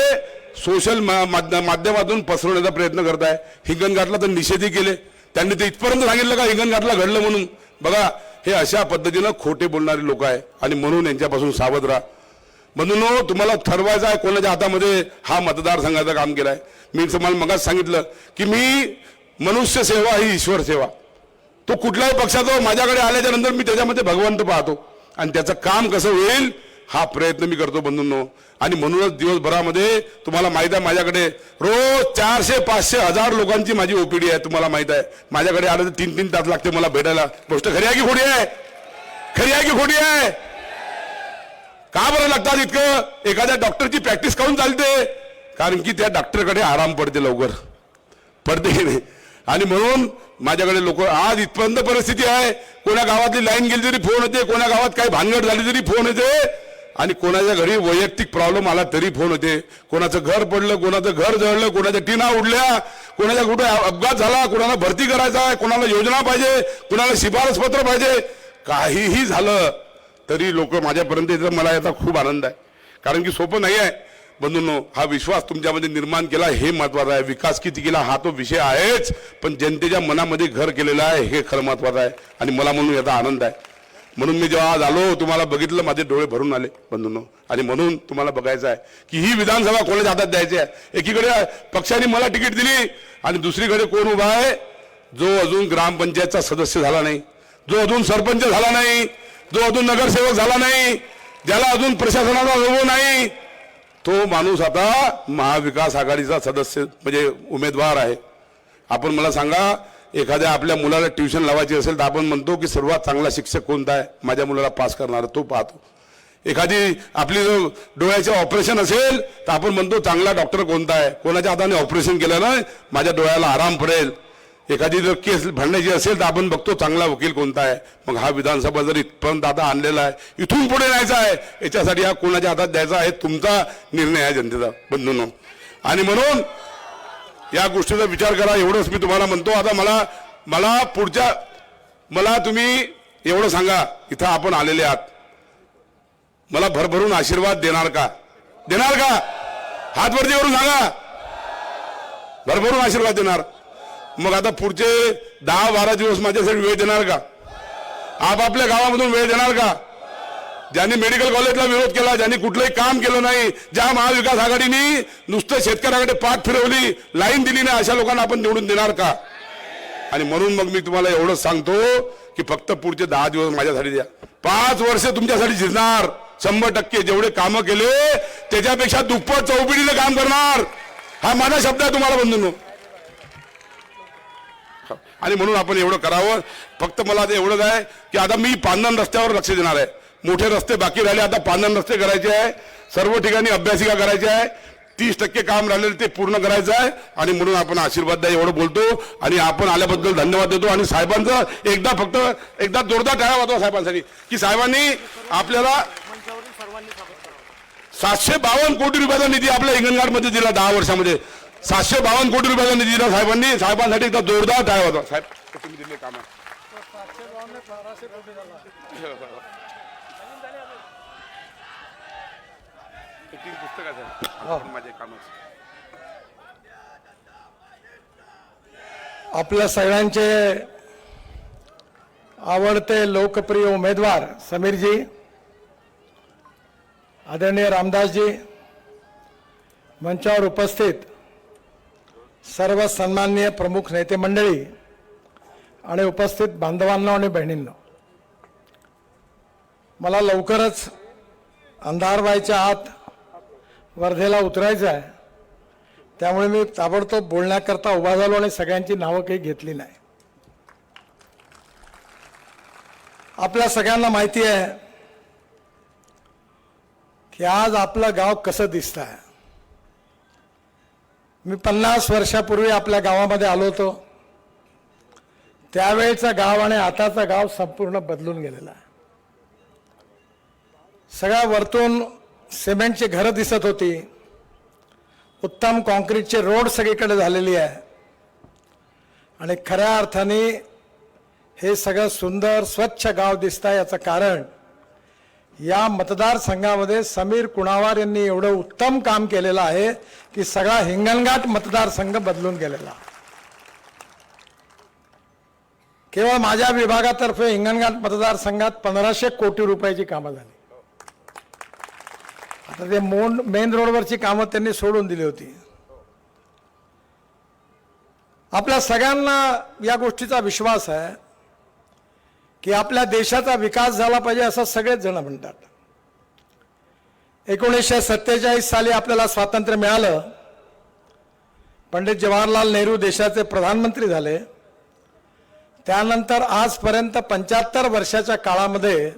सोशल माध्यमातून पसरवण्याचा प्रयत्न करताय. हिंगणघाटला तर निषेधही केले त्यांनी. ते इथपर्यंत सांगितलं का हिंगणघाटला घडलं म्हणून. बघा, हे अशा पद्धतीनं खोटे बोलणारे लोक आहे आणि म्हणून यांच्यापासून सावध राहा. बंधूंनो, तुम्हाला ठरवायचं आहे कोणाच्या हातामध्ये हा मतदारसंघाचं काम केलंय. मी तुम्हाला मगाच सांगितलं की मी मनुष्य सेवा ही ईश्वर सेवा. तो कुठल्याही पक्षाचा माझ्याकडे आल्याच्या नंतर मी त्याच्यामध्ये भगवंत पाहतो आणि त्याचं काम कसं होईल हा प्रयत्न मी करतो बंधूंनो. आणि म्हणूनच दिवसभरामध्ये तुम्हाला माहित आहे, माझ्याकडे रोज 400, 500, 1000 लोकांची माझी ओपीडी आहे. तुम्हाला माहित आहे, माझ्याकडे आलं तर 3-3 तास लागते मला भेटायला. गोष्ट खरी आहे की खोटी आहे? खरी आहे की खोटी आहे? का बरं लागतात इतकं? एखाद्या डॉक्टरची प्रॅक्टिस काऊन चालते? कारण की त्या डॉक्टरकडे आराम पडते, लवकर पडते की नाही. आणि म्हणून माझ्याकडे लोक आज इथपर्यंत परिस्थिती आहे. कोणा गावातली लाईन गेली तरी फोन येते, कोणा गावात काही भानगड झाली तरी फोन येते, आणि कोणाच्या घरी वैयक्तिक प्रॉब्लेम आला तरी फोन होते. कोणाचं घर पडलं, कोणाचं घर जळलं, कोणाच्या टीना उडल्या, कोणाच्या कुठे अपघात झाला, कोणाला भरती करायचा आहे, कोणाला योजना पाहिजे, कोणाला शिफारस पत्र पाहिजे, काहीही झालं तरी लोक माझ्यापर्यंत येतात. मला याचा खूप आनंद आहे, कारण की सोपं नाही आहे. बंधूंनो, हा विश्वास तुमच्यामध्ये निर्माण केला हे महत्वाचं आहे. विकास किती केला हा तो विषय आहेच, पण जनतेच्या मनामध्ये घर केलेलं आहे हे खरं महत्वाचं आहे. आणि मला म्हणून याचा आनंद आहे. म्हणून मी जेव्हा आज आलो, तुम्हाला बघितलं, माझे डोळे भरून आले बंधूंनो. आणि म्हणून तुम्हाला बघायचं आहे की ही विधानसभा कोणाच्या हातात द्यायची आहे. एकीकडे पक्षाने मला तिकीट दिली आणि दुसरीकडे कोण उभा आहे, जो अजून ग्रामपंचायतचा सदस्य झाला नाही, जो अजून सरपंच झाला नाही, जो अजून नगरसेवक झाला नाही, ज्याला अजून प्रशासनाचा अनुभव नाही, तो माणूस आता महाविकास आघाडीचा सदस्य म्हणजे उमेदवार आहे. आपण मला सांगा, एखाद्या आपल्या मुलाला ट्युशन लावायची असेल तर आपण म्हणतो की सर्वात चांगला शिक्षक कोणता आहे, माझ्या मुलाला पास करणारा तो पाहतो. एखादी आपली डोळ्याचे ऑपरेशन असेल तर आपण म्हणतो चांगला डॉक्टर कोणता आहे, कोणाच्या हाताने ऑपरेशन केलं ना माझ्या डोळ्याला आराम पडेल. एखादी जर केस भांडायची असेल तर आपण बघतो चांगला वकील कोणता आहे. मग हा विधानसभा जर इथपर्यंत आता आणलेला आहे, इथून पुढे न्यायचा आहे, याच्यासाठी हा कोणाच्या हातात द्यायचा आहे तुमचा निर्णय आहे जनतेचा बंधूंनो. आणि म्हणून या गोष्टीचा विचार करा, एवढंच मी तुम्हाला म्हणतो. आता मला तुम्ही एवढं सांगा, इथं आपण आलेले आहात, मला भरभरून आशीर्वाद देणार का? देणार का? हातवरती करून सांगा, भरभरून आशीर्वाद देणार. मग आता पुढचे 10-12 दिवस माझ्यासाठी वेळ देणार का? आपापल्या गावामधून वेळ देणार का? ज्यांनी मेडिकल कॉलेजला विरोध केला, ज्यांनी कुठलंही काम केलं नाही, ज्या महाविकास आघाडीने नुसतं शेतकऱ्याकडे पाठ फिरवली, लाईन दिली नाही, अशा लोकांना आपण निवडून देणार का? आणि म्हणून मग मी तुम्हाला एवढंच सांगतो की फक्त पुढचे 10 दिवस माझ्यासाठी द्या. 5 वर्ष तुमच्यासाठी झिरणार, 100% जेवढे कामं केले त्याच्यापेक्षा दुप्पट चौपटीने काम करणार, हा माझा शब्द आहे तुम्हाला बंधूंनो. आणि म्हणून आपण एवढं करावं. फक्त मला आता एवढंच आहे की आता मी पांदन रस्त्यावर लक्ष देणार आहे. मोठे रस्ते बाकी राहिले, आता पांदन रस्ते करायचे आहे, सर्व ठिकाणी अभ्यासिका करायची आहे. 30% काम राहिलेलं ते पूर्ण करायचं आहे आणि म्हणून आपण आशीर्वाद द्या एवढं बोलतो आणि आपण आल्याबद्दल धन्यवाद देतो. आणि साहेबांचं एकदा जोरदार टाळ्या वाजवा साहेबांसाठी की साहेबांनी आपल्याला 752 कोटी रुपयाचा निधी आपल्या हिंगणघाटमध्ये दिला. 10 वर्षामध्ये 752 कोटी रुपयाचा निधी दिला साहेबांनी. साहेबांसाठी एकदा जोरदार टाळ्या वाजवा. साहेब तुम्ही दिले काम आहे. आपल्या सगळ्यांचे आवडते लोकप्रिय उमेदवार समीरजी, आदरणीय रामदासजी, मंचावर उपस्थित सर्व सन्माननीय प्रमुख नेते मंडळी आणि उपस्थित बांधवांनो आणि बहिणींनो, मला लवकरच अंधार व्हायच्या आत वर्धेला उतरायचं आहे. त्यामुळे मी ताबडतोब बोलण्याकरता उभा झालो आणि सगळ्यांची नावं काही घेतली नाही. आपल्या सगळ्यांना माहिती आहे की आज आपलं गाव कसं दिसत आहे. मी 50 वर्षापूर्वी आपल्या गावामध्ये आलो होतो. त्यावेळेचं गाव आणि आताचं गाव संपूर्ण बदलून गेलेलं आहे. सगळ्या वरतून सिमेंटची घरं दिसत होती, उत्तम कॉन्क्रीटचे रोड सगळीकडे झालेली आहे आणि खऱ्या अर्थाने हे सगळं सुंदर स्वच्छ गाव दिसतं आहे. याचं कारण या मतदारसंघामध्ये समीर कुणावार यांनी एवढं उत्तम काम केलेलं आहे की सगळा हिंगणघाट मतदारसंघ बदलून गेलेला. केवळ माझ्या विभागातर्फे हिंगणघाट मतदारसंघात 1500 कोटी रुपयाची कामं झाली. आता ते मेन रोडवरची कामं त्यांनी सोडून दिली होती. आपल्या सगळ्यांना या गोष्टीचा विश्वास आहे की आपल्या देशाचा विकास झाला पाहिजे असं सगळेच जण म्हणतात. 1947 साली आपल्याला स्वातंत्र्य मिळालं. पंडित जवाहरलाल नेहरू देशाचे प्रधानमंत्री झाले. त्यानंतर आजपर्यंत 75 वर्षाच्या काळामध्ये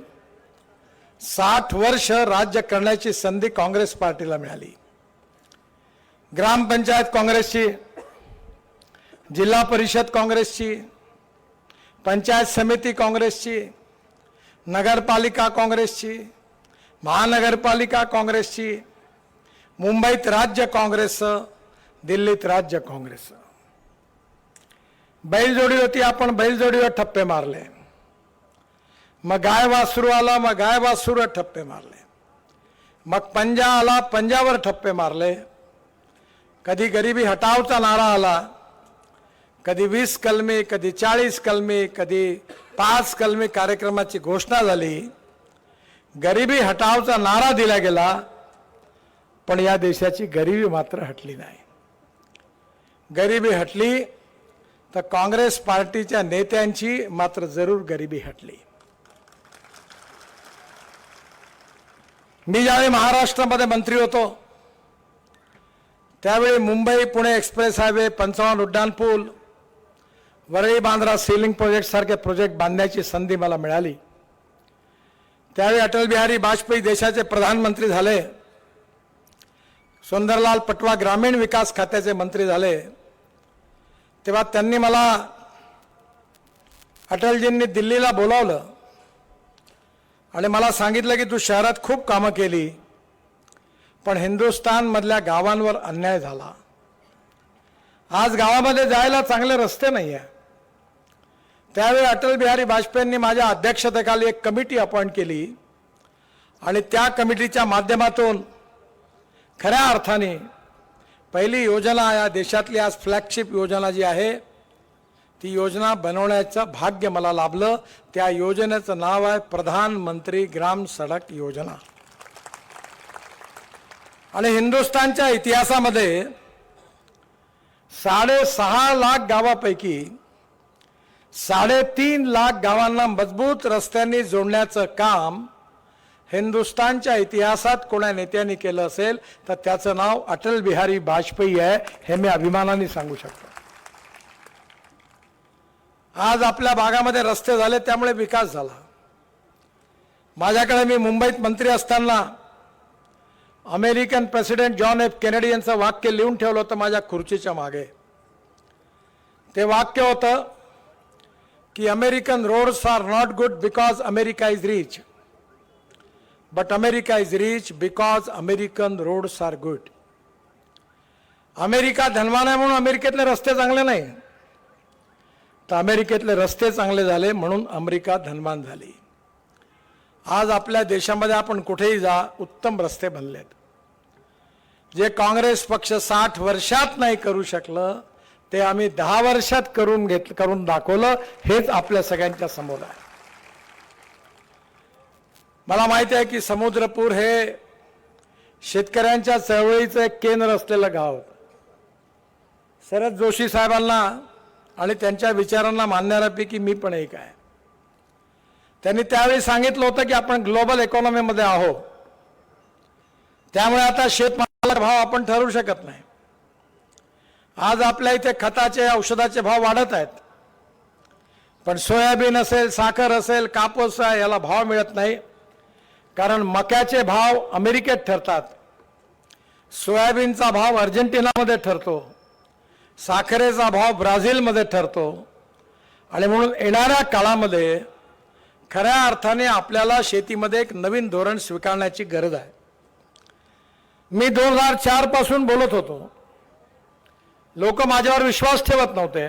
60 वर्ष राज्य करण्याची संधी काँग्रेस पार्टीला मिळाली. ग्रामपंचायत काँग्रेसची, जिल्हा परिषद काँग्रेसची, पंचायत समिती काँग्रेसची, नगरपालिका काँग्रेसची, महानगरपालिका काँग्रेसची, मुंबईत राज्य काँग्रेसचं, दिल्लीत राज्य काँग्रेसचं. बैलजोडी होती, आपण बैलजोडीवर ठप्पे मारले. मग गाय वासरू आला, मग गाय वासरूवर ठप्पे मारले. मग पंजा आला, पंजावर ठप्पे मारले. कधी गरिबी हटावचा नारा आला, कधी 20 कलमी, कधी 40 कलमी, कधी 5 कलमी कार्यक्रमाची घोषणा झाली. गरिबी हटावचा नारा दिला गेला, पण या देशाची गरिबी मात्र हटली नाही. गरिबी हटली तर काँग्रेस पार्टीच्या नेत्यांची मात्र जरूर गरिबी हटली. मी ज्यावेळी महाराष्ट्रामध्ये मंत्री होतो त्यावेळी मुंबई पुणे एक्सप्रेस हायवे, 55 उड्डाणपूल, वरळी बांद्रा सीलिंग प्रोजेक्ट सारखे प्रोजेक्ट बांधण्याची संधी मला मिळाली. त्यावेळी अटल बिहारी वाजपेयी देशाचे प्रधानमंत्री झाले. सुंदरलाल पटवा ग्रामीण विकास खात्याचे मंत्री झाले. तेव्हा त्यांनी मला, अटलजींनी दिल्लीला बोलावलं आणि मला सांगितलं की तू शहरात खूप कामं केली, पण हिंदुस्थानमधल्या गावांवर अन्याय झाला. आज गावामध्ये जायला चांगले रस्ते नाही आहे. त्यावेळी अटल बिहारी वाजपेयींनी माझ्या अध्यक्षतेखाली एक कमिटी अपॉइंट केली आणि त्या कमिटीच्या माध्यमातून खऱ्या अर्थाने पहिली योजना, या देशातली आज फ्लॅगशिप योजना जी आहे ती योजना बनवण्याचं भाग्य मला लाभलं. त्या योजनेचं नाव आहे प्रधानमंत्री ग्राम सडक योजना. आणि हिंदुस्थानच्या इतिहासामध्ये 6.5 लाख गावापैकी 3.5 लाख गावांना मजबूत रस्त्यांनी जोडण्याचं काम हिंदुस्थानच्या इतिहासात कोणा नेत्यांनी केलं असेल तर त्याचं नाव अटल बिहारी वाजपेयी आहे, हे मी अभिमानाने सांगू शकतो. आज आपल्या भागामध्ये रस्ते झाले, त्यामुळे विकास झाला. माझ्याकडे, मी मुंबईत मंत्री असताना American president John F Kennedy यांचं वाक्य लिहून ठेवलं होतं माझ्या खुर्चीच्या मागे. ते वाक्य होतं की American roads are not good because America is rich, but America is rich because American roads are good. America धनवान आहे म्हणून अमेरिकेतले रस्ते चांगले नाही, तर अमेरिकेतले रस्ते चांगले झाले म्हणून अमेरिका धनवान झाली. आज आपल्या देशामध्ये आपण कुठेही जा, उत्तम रस्ते बनलेत. जे काँग्रेस पक्ष 60 वर्षात नाही करू शकलं ते आम्ही 10 वर्षात करून दाखवलं. हेच आपल्या सगळ्यांच्या समोर आहे. मला माहिती आहे की समुद्रपूर हे शेतकऱ्यांच्या चळवळीचं एक केंद्र असलेलं गाव होतं. शरद जोशी साहेबांना आणि त्यांच्या विचारांना मानणाऱ्यापैकी मी पण एक आहे. त्यांनी त्यावेळी सांगितलं होतं की आपण ग्लोबल इकॉनॉमीमध्ये आहोत, त्यामुळे आता शेतमालाचा भाव आपण ठरवू शकत नाही. आज आपल्या इथे खताचे औषधाचे भाव वाढत आहेत, पण सोयाबीन असेल, साखर असेल, कापूस आहे, याला भाव मिळत नाही. कारण मक्याचे भाव अमेरिकेत ठरतात, सोयाबीनचा भाव अर्जेंटिनामध्ये ठरतो, साखरेचा भाव ब्राझीलमध्ये ठरतो. आणि म्हणून येणाऱ्या काळामध्ये खऱ्या अर्थाने आपल्याला शेतीमध्ये एक नवीन धोरण स्वीकारण्याची गरज आहे. मी 2004 पासून बोलत होतो, लोक माझ्यावर विश्वास ठेवत नव्हते,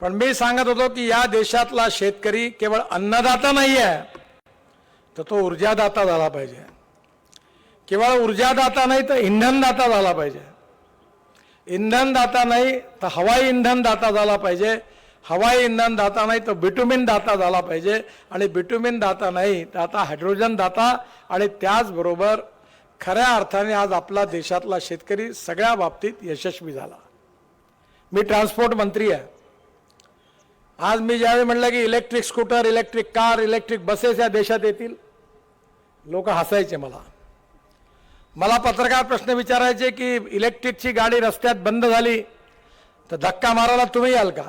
पण मी सांगत होतो की या देशातला शेतकरी केवळ अन्नदाता नाही आहे, तर तो ऊर्जादाता झाला पाहिजे. केवळ ऊर्जादाता नाही तर इंधनदाता झाला पाहिजे. इंधनदाता नाही तर हवाई इंधन दाता झाला पाहिजे. हवाई इंधन दाता नाही तर बिटुमिन दाता झाला पाहिजे. आणि बिटुमिन दाता नाही तर आता हायड्रोजन दाता. आणि त्याचबरोबर खऱ्या अर्थाने आज आपला देशातला शेतकरी सगळ्या बाबतीत यशस्वी झाला. मी ट्रान्सपोर्ट मंत्री आहे. आज मी ज्यावेळी म्हणलं की electric scooter, electric car, electric buses या देशात येतील, लोक हसायचे. मला पत्रकार प्रश्न विचारायचे की इलेक्ट्रिकची गाडी रस्त्यात बंद झाली तर धक्का मारायला तुम्ही याल का?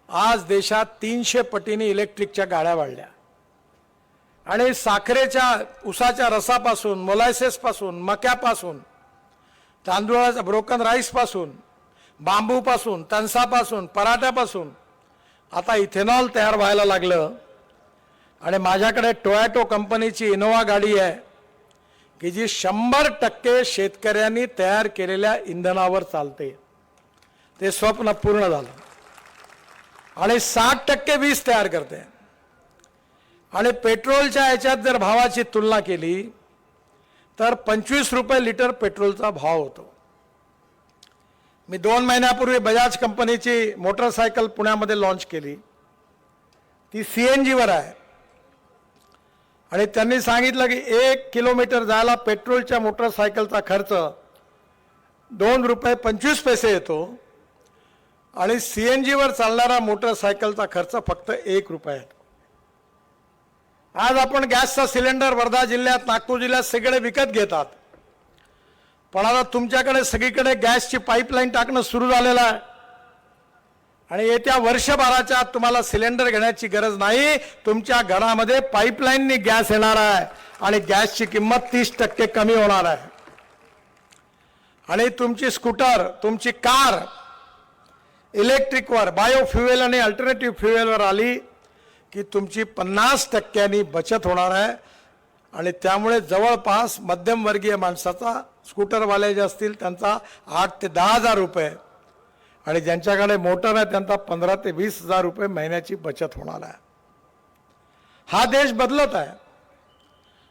आज देशात 300 पटीने इलेक्ट्रिकच्या गाड्या वाढल्या. आणि साखरेच्या, उसाच्या रसापासून, मोलॅसेसपासून, मक्यापासून, तांदूळाच्या ब्रोकन राईसपासून, बांबूपासून, तणसापासून, पराठ्यापासून आता इथेनॉल तयार व्हायला लागलं. आणि माझ्याकडे टोयोटो कंपनीची इनोवा गाडी आहे की जी 100% शेतकऱ्यांनी तयार केलेल्या इंधनावर चालते. ते स्वप्न पूर्ण झालं. आणि 60% वीज तयार करते. आणि पेट्रोलच्या याच्यात जर भावाची तुलना केली तर 25 रुपये लिटर पेट्रोलचा भाव होतो. मी 2 महिन्यापूर्वी बजाज कंपनीची मोटरसायकल पुण्यामध्ये लॉन्च केली. ती CNG वर आहे. आणि त्यांनी सांगितलं की 1 किलोमीटर जायला पेट्रोलच्या मोटरसायकलचा खर्च 2 रुपये 25 पैसे येतो. आणि CNG वर चालणारा मोटरसायकलचा खर्च फक्त 1 रुपया येतो. आज आपण गॅसचा सिलेंडर वर्धा जिल्ह्यात, नागपूर जिल्ह्यात सगळे विकत घेतात, पण आता तुमच्याकडे सगळीकडे गॅसची पाईपलाईन टाकणं सुरू झालेलं आहे. आणि येत्या वर्षभराच्या आत तुम्हाला सिलेंडर घेण्याची गरज नाही, तुमच्या घरामध्ये पाईपलाईननी गॅस येणार आहे आणि गॅसची किंमत 30% कमी होणार आहे. आणि तुमची स्कूटर, तुमची कार इलेक्ट्रिकवर, बायोफ्युएल आणि अल्टरनेटिव्ह फ्युएलवर आली की तुमची 50% बचत होणार आहे. आणि त्यामुळे जवळपास मध्यमवर्गीय माणसाचा, स्कूटरवाले जे असतील त्यांचा 8 ते 10 हजार रुपये, आणि ज्यांच्याकडे मोटर आहे त्यांचा 15 ते 20 हजार रुपये महिन्याची बचत होणार आहे. हा देश बदलत आहे.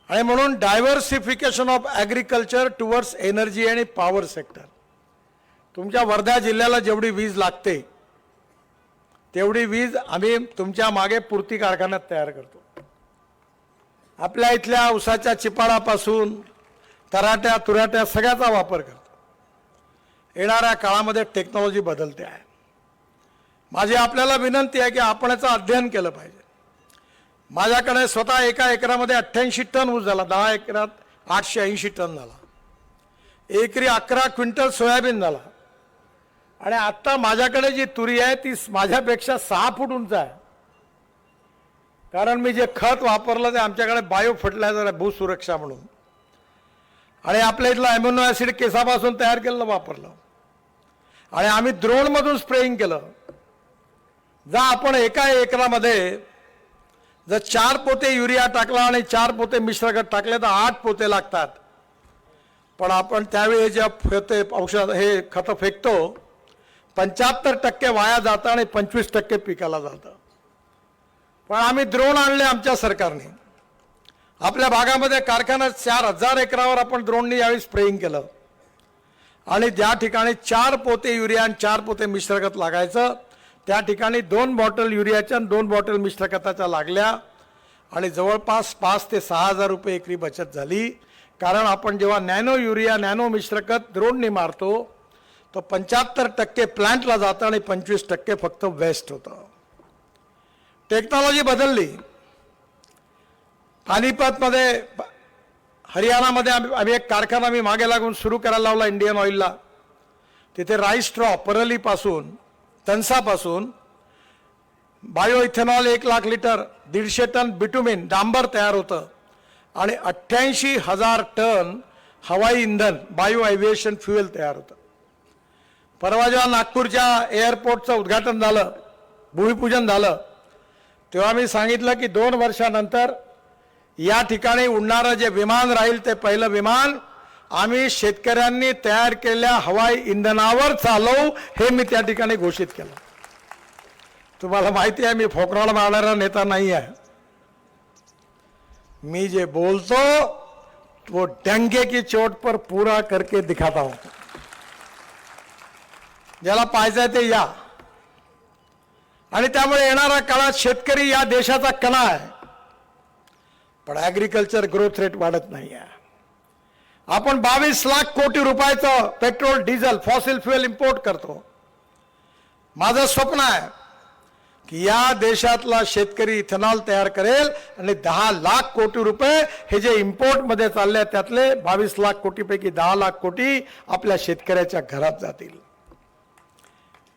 आणि म्हणून diversification of agriculture towards energy आणि पॉवर सेक्टर. तुमच्या वर्धा जिल्ह्याला जेवढी वीज लागते तेवढी वीज आम्ही तुमच्या मागे पूर्ती कारखान्यात तयार करतो. आपल्या इथल्या उसाच्या चिपाडापासून तराट्या, तुराट्या सगळ्याचा वापर करतो. येणाऱ्या काळामध्ये टेक्नॉलॉजी बदलते आहे. माझी आपल्याला विनंती आहे की आपण याचं अध्ययन केलं पाहिजे. माझ्याकडे स्वतः एका एकरामध्ये 88 टन ऊस झाला, 10 एकरात 880 टन झाला, एकरी 11 क्विंटल सोयाबीन झाला. आणि आत्ता माझ्याकडे जी तुरी आहे ती माझ्यापेक्षा 6 फूट उंच आहे. कारण मी जे खत वापरलं ते आमच्याकडे बायो फर्टिलायझर आहे, भूसुरक्षा म्हणून. आणि आपल्या इथलं अॅमिनो ॲसिड केसापासून तयार केलेलं वापरलं आणि आम्ही ड्रोनमधून स्प्रेइंग केलं. जर आपण एका एकरामध्ये जर 4 पोते युरिया टाकला आणि 4 पोते मिश्र खत टाकले तर 8 पोते लागतात. पण आपण त्यावेळी जे फेकते औषध हे खतं फेकतो 75% वाया जातं आणि 25% पिकाला जातं. पण आम्ही ड्रोन आणले आमच्या सरकारने. आपल्या भागामध्ये कारखान्यात 4000 एकरावर आपण ड्रोननी यावेळी स्प्रेइंग केलं आणि ज्या ठिकाणी 4 पोते युरिया आणि 4 पोते मिश्रखत लागायचं त्या ठिकाणी 2 बॉटल युरियाच्या आणि 2 बॉटल मिश्रखताच्या लागल्या आणि जवळपास 5 ते 6000 रुपये एकरी बचत झाली. कारण आपण जेव्हा नॅनो युरिया नॅनो मिश्रखत ड्रोननी मारतो तो 75% प्लांटला जातं आणि 25% फक्त वेस्ट होतं. टेक्नॉलॉजी बदलली. पानिपतमध्ये हरियाणामध्ये आम्ही एक कारखाना मी मागे लागून सुरू करायला लावला इंडियन ऑइलला. तिथे राईस स्ट्रॉ परलीपासून तनसापासून bio ethanol 1 lakh litre 150 tonne bitumen डांबर तयार होतं आणि 88,000 टन हवाई इंधन बायो एव्हिएशन फ्युएल तयार होतं. परवा जेव्हा नागपूरच्या एअरपोर्टचं उद्घाटन झालं भूमिपूजन झालं तेव्हा मी सांगितलं की 2 वर्षानंतर या ठिकाणी उडणारं जे विमान राहील ते पहिलं विमान आम्ही शेतकऱ्यांनी तयार केलेल्या हवाई इंधनावर चालवू हे मी त्या ठिकाणी घोषित केलं. तुम्हाला माहिती आहे मी फोकराळ मारणारा नेता नाही आहे. मी जे बोलतो वो डंगे की चोट पर पूरा करके दिखाता हूं. ज्याला पाहिजे ते या. आणि त्यामुळे येणाऱ्या काळात शेतकरी या देशाचा कणा आहे. पण ॲग्रिकल्चर ग्रोथ रेट वाढत नाही आहे. आपण 22 लाख कोटी रुपयाचं petrol diesel fossil fuel import करतो. माझं स्वप्न आहे की या देशातला शेतकरी इथेनॉल तयार करेल आणि 10 लाख कोटी रुपये हे जे इम्पोर्टमध्ये चालले त्यातले 22 लाख कोटीपैकी 10 लाख कोटी आपल्या शेतकऱ्याच्या घरात जातील.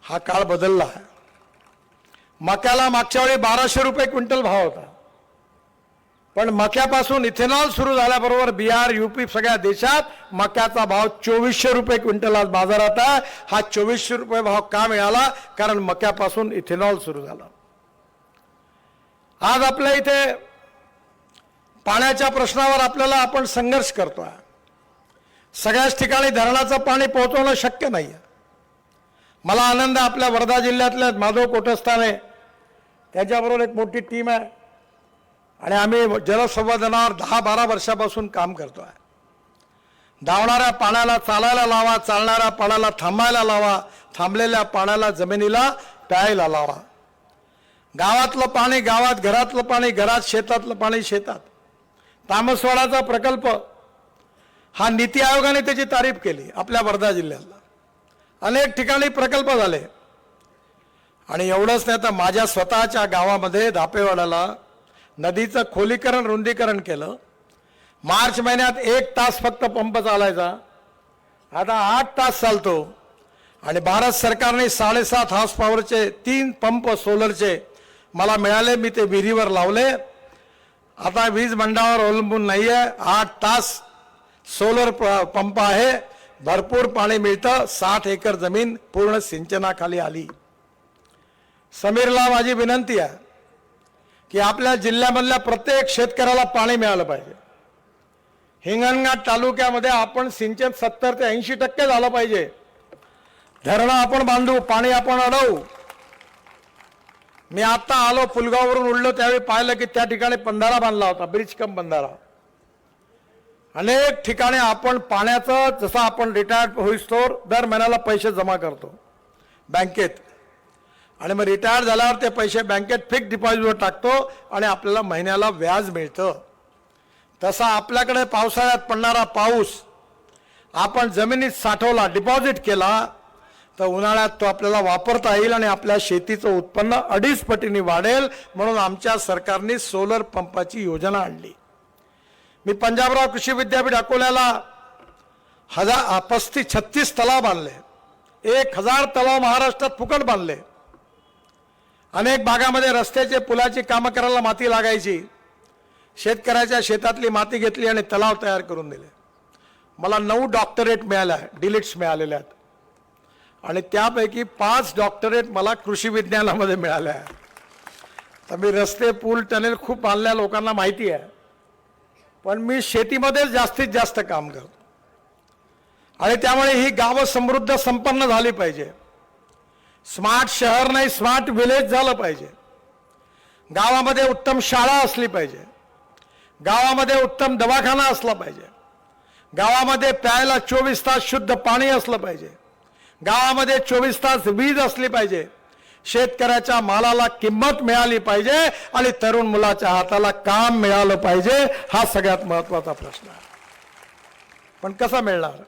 हा काळ बदलला आहे. मक्याला मागच्या वेळी 1200 रुपये क्विंटल भाव होता. पण मक्यापासून इथेनॉल सुरू झाल्याबरोबर बिहार यूपी सगळ्या देशात मक्याचा भाव 2400 रुपये क्विंटल आज बाजारात आहे. हा 2400 रुपये भाव का मिळाला? कारण मक्यापासून इथेनॉल सुरू झालं. आज आपल्या इथे पाण्याच्या प्रश्नावर आपण संघर्ष करतोय. सगळ्याच ठिकाणी धरणाचं पाणी पोहोचवणं शक्य नाही. मला आनंद आहे आपल्या वर्धा जिल्ह्यातल्या माधव कोटस्थाने त्याच्याबरोबर एक मोठी टीम आहे आणि आम्ही जलसंवर्धनावर 10-12 वर्षापासून काम करतोय. धावणाऱ्या पाण्याला चालायला लावा, चालणाऱ्या पाण्याला थांबायला लावा, थांबलेल्या पाण्याला जमिनीला प्यायला लावा. गावातलं पाणी गावात, घरातलं पाणी घरात, शेतातलं पाणी शेतात. तामसवाडाचा प्रकल्प हा नीती आयोगाने त्याची तारीफ केली. आपल्या वर्धा जिल्ह्यातला अनेक ठिकाणी प्रकल्प झाले. आणि एवढंच नाही तर माझ्या स्वतःच्या गावामध्ये धापेवाड्याला नदीचं खोलीकरण रुंदीकरण केलं. मार्च महिन्यात 1 तास फक्त पंप चालायचा, आता 8 तास चालतो. आणि भारत सरकारने 7.5 हॉर्स पॉवरचे 3 पंप सोलरचे मला मिळाले. मी ते विहिरीवर लावले. आता वीज मंडळावर अवलंबून नाही आहे. 8 तास सोलर पंप आहे. भरपूर पाणी मिळतं. 60 एकर जमीन पूर्ण सिंचनाखाली आली. समीरला माझी विनंती आहे की आपल्या जिल्ह्यामधल्या प्रत्येक शेतकऱ्याला पाणी मिळालं पाहिजे. हिंगणघाट तालुक्यामध्ये आपण सिंचन 70 ते 80% झालं पाहिजे. धरणं आपण बांधू, पाणी आपण अडवू. मी आता आलो पुलगाववरून उडलो त्यावेळी पाहिलं की त्या ठिकाणी बंधारा बांधला होता, ब्रिज कम बंधारा. अनेक ठिकाणी आपण पाण्याचं जसं आपण रिटायर्ड होईस्तोवर दर महिन्याला पैसे जमा करतो बँकेत आणि मग रिटायर झाल्यावर ते पैसे बँकेत फिक्स डिपॉझिटवर टाकतो आणि आपल्याला महिन्याला व्याज मिळतं. तसा आपल्याकडे पावसाळ्यात पडणारा पाऊस आपण जमिनीत साठवला, डिपॉझिट केला तर उन्हाळ्यात तो आपल्याला वापरता येईल आणि आपल्या शेतीचं उत्पन्न 2.5 पटीने वाढेल. म्हणून आमच्या सरकारने सोलर पंपाची योजना आणली. मी पंजाबराव कृषी विद्यापीठ अकोल्याला 36 तलाव बांधले. 1000 तलाव महाराष्ट्रात फुकट बांधले. अनेक भागामध्ये रस्त्याचे पुलाची कामं करायला माती लागायची. शेतकऱ्याच्या शेतातली माती घेतली आणि तलाव तयार करून दिले. मला 9 डॉक्टरेट मिळाल्या, डिलिट्स मिळालेल्या आहेत आणि त्यापैकी 5 डॉक्टरेट मला कृषी विज्ञानामध्ये मिळाल्या आहेत. तर मी रस्ते, पूल, टनेल खूप बांधल्या, लोकांना माहिती आहे, पण मी शेतीमध्येच जास्तीत जास्त काम करतो आणि त्यामुळे ही गावं समृद्ध संपन्न झाली पाहिजे. स्मार्ट शहर नाही, स्मार्ट विलेज झालं पाहिजे. गावामध्ये उत्तम शाळा असली पाहिजे, गावामध्ये उत्तम दवाखाना असला पाहिजे, गावामध्ये प्यायला 24 तास शुद्ध पाणी असलं पाहिजे, गावामध्ये 24 तास वीज असली पाहिजे, शेतकऱ्याच्या मालाला किंमत मिळाली पाहिजे आणि तरुण मुलाच्या हाताला काम मिळालं पाहिजे. हा सगळ्यात महत्त्वाचा प्रश्न आहे. पण कसा मिळणार?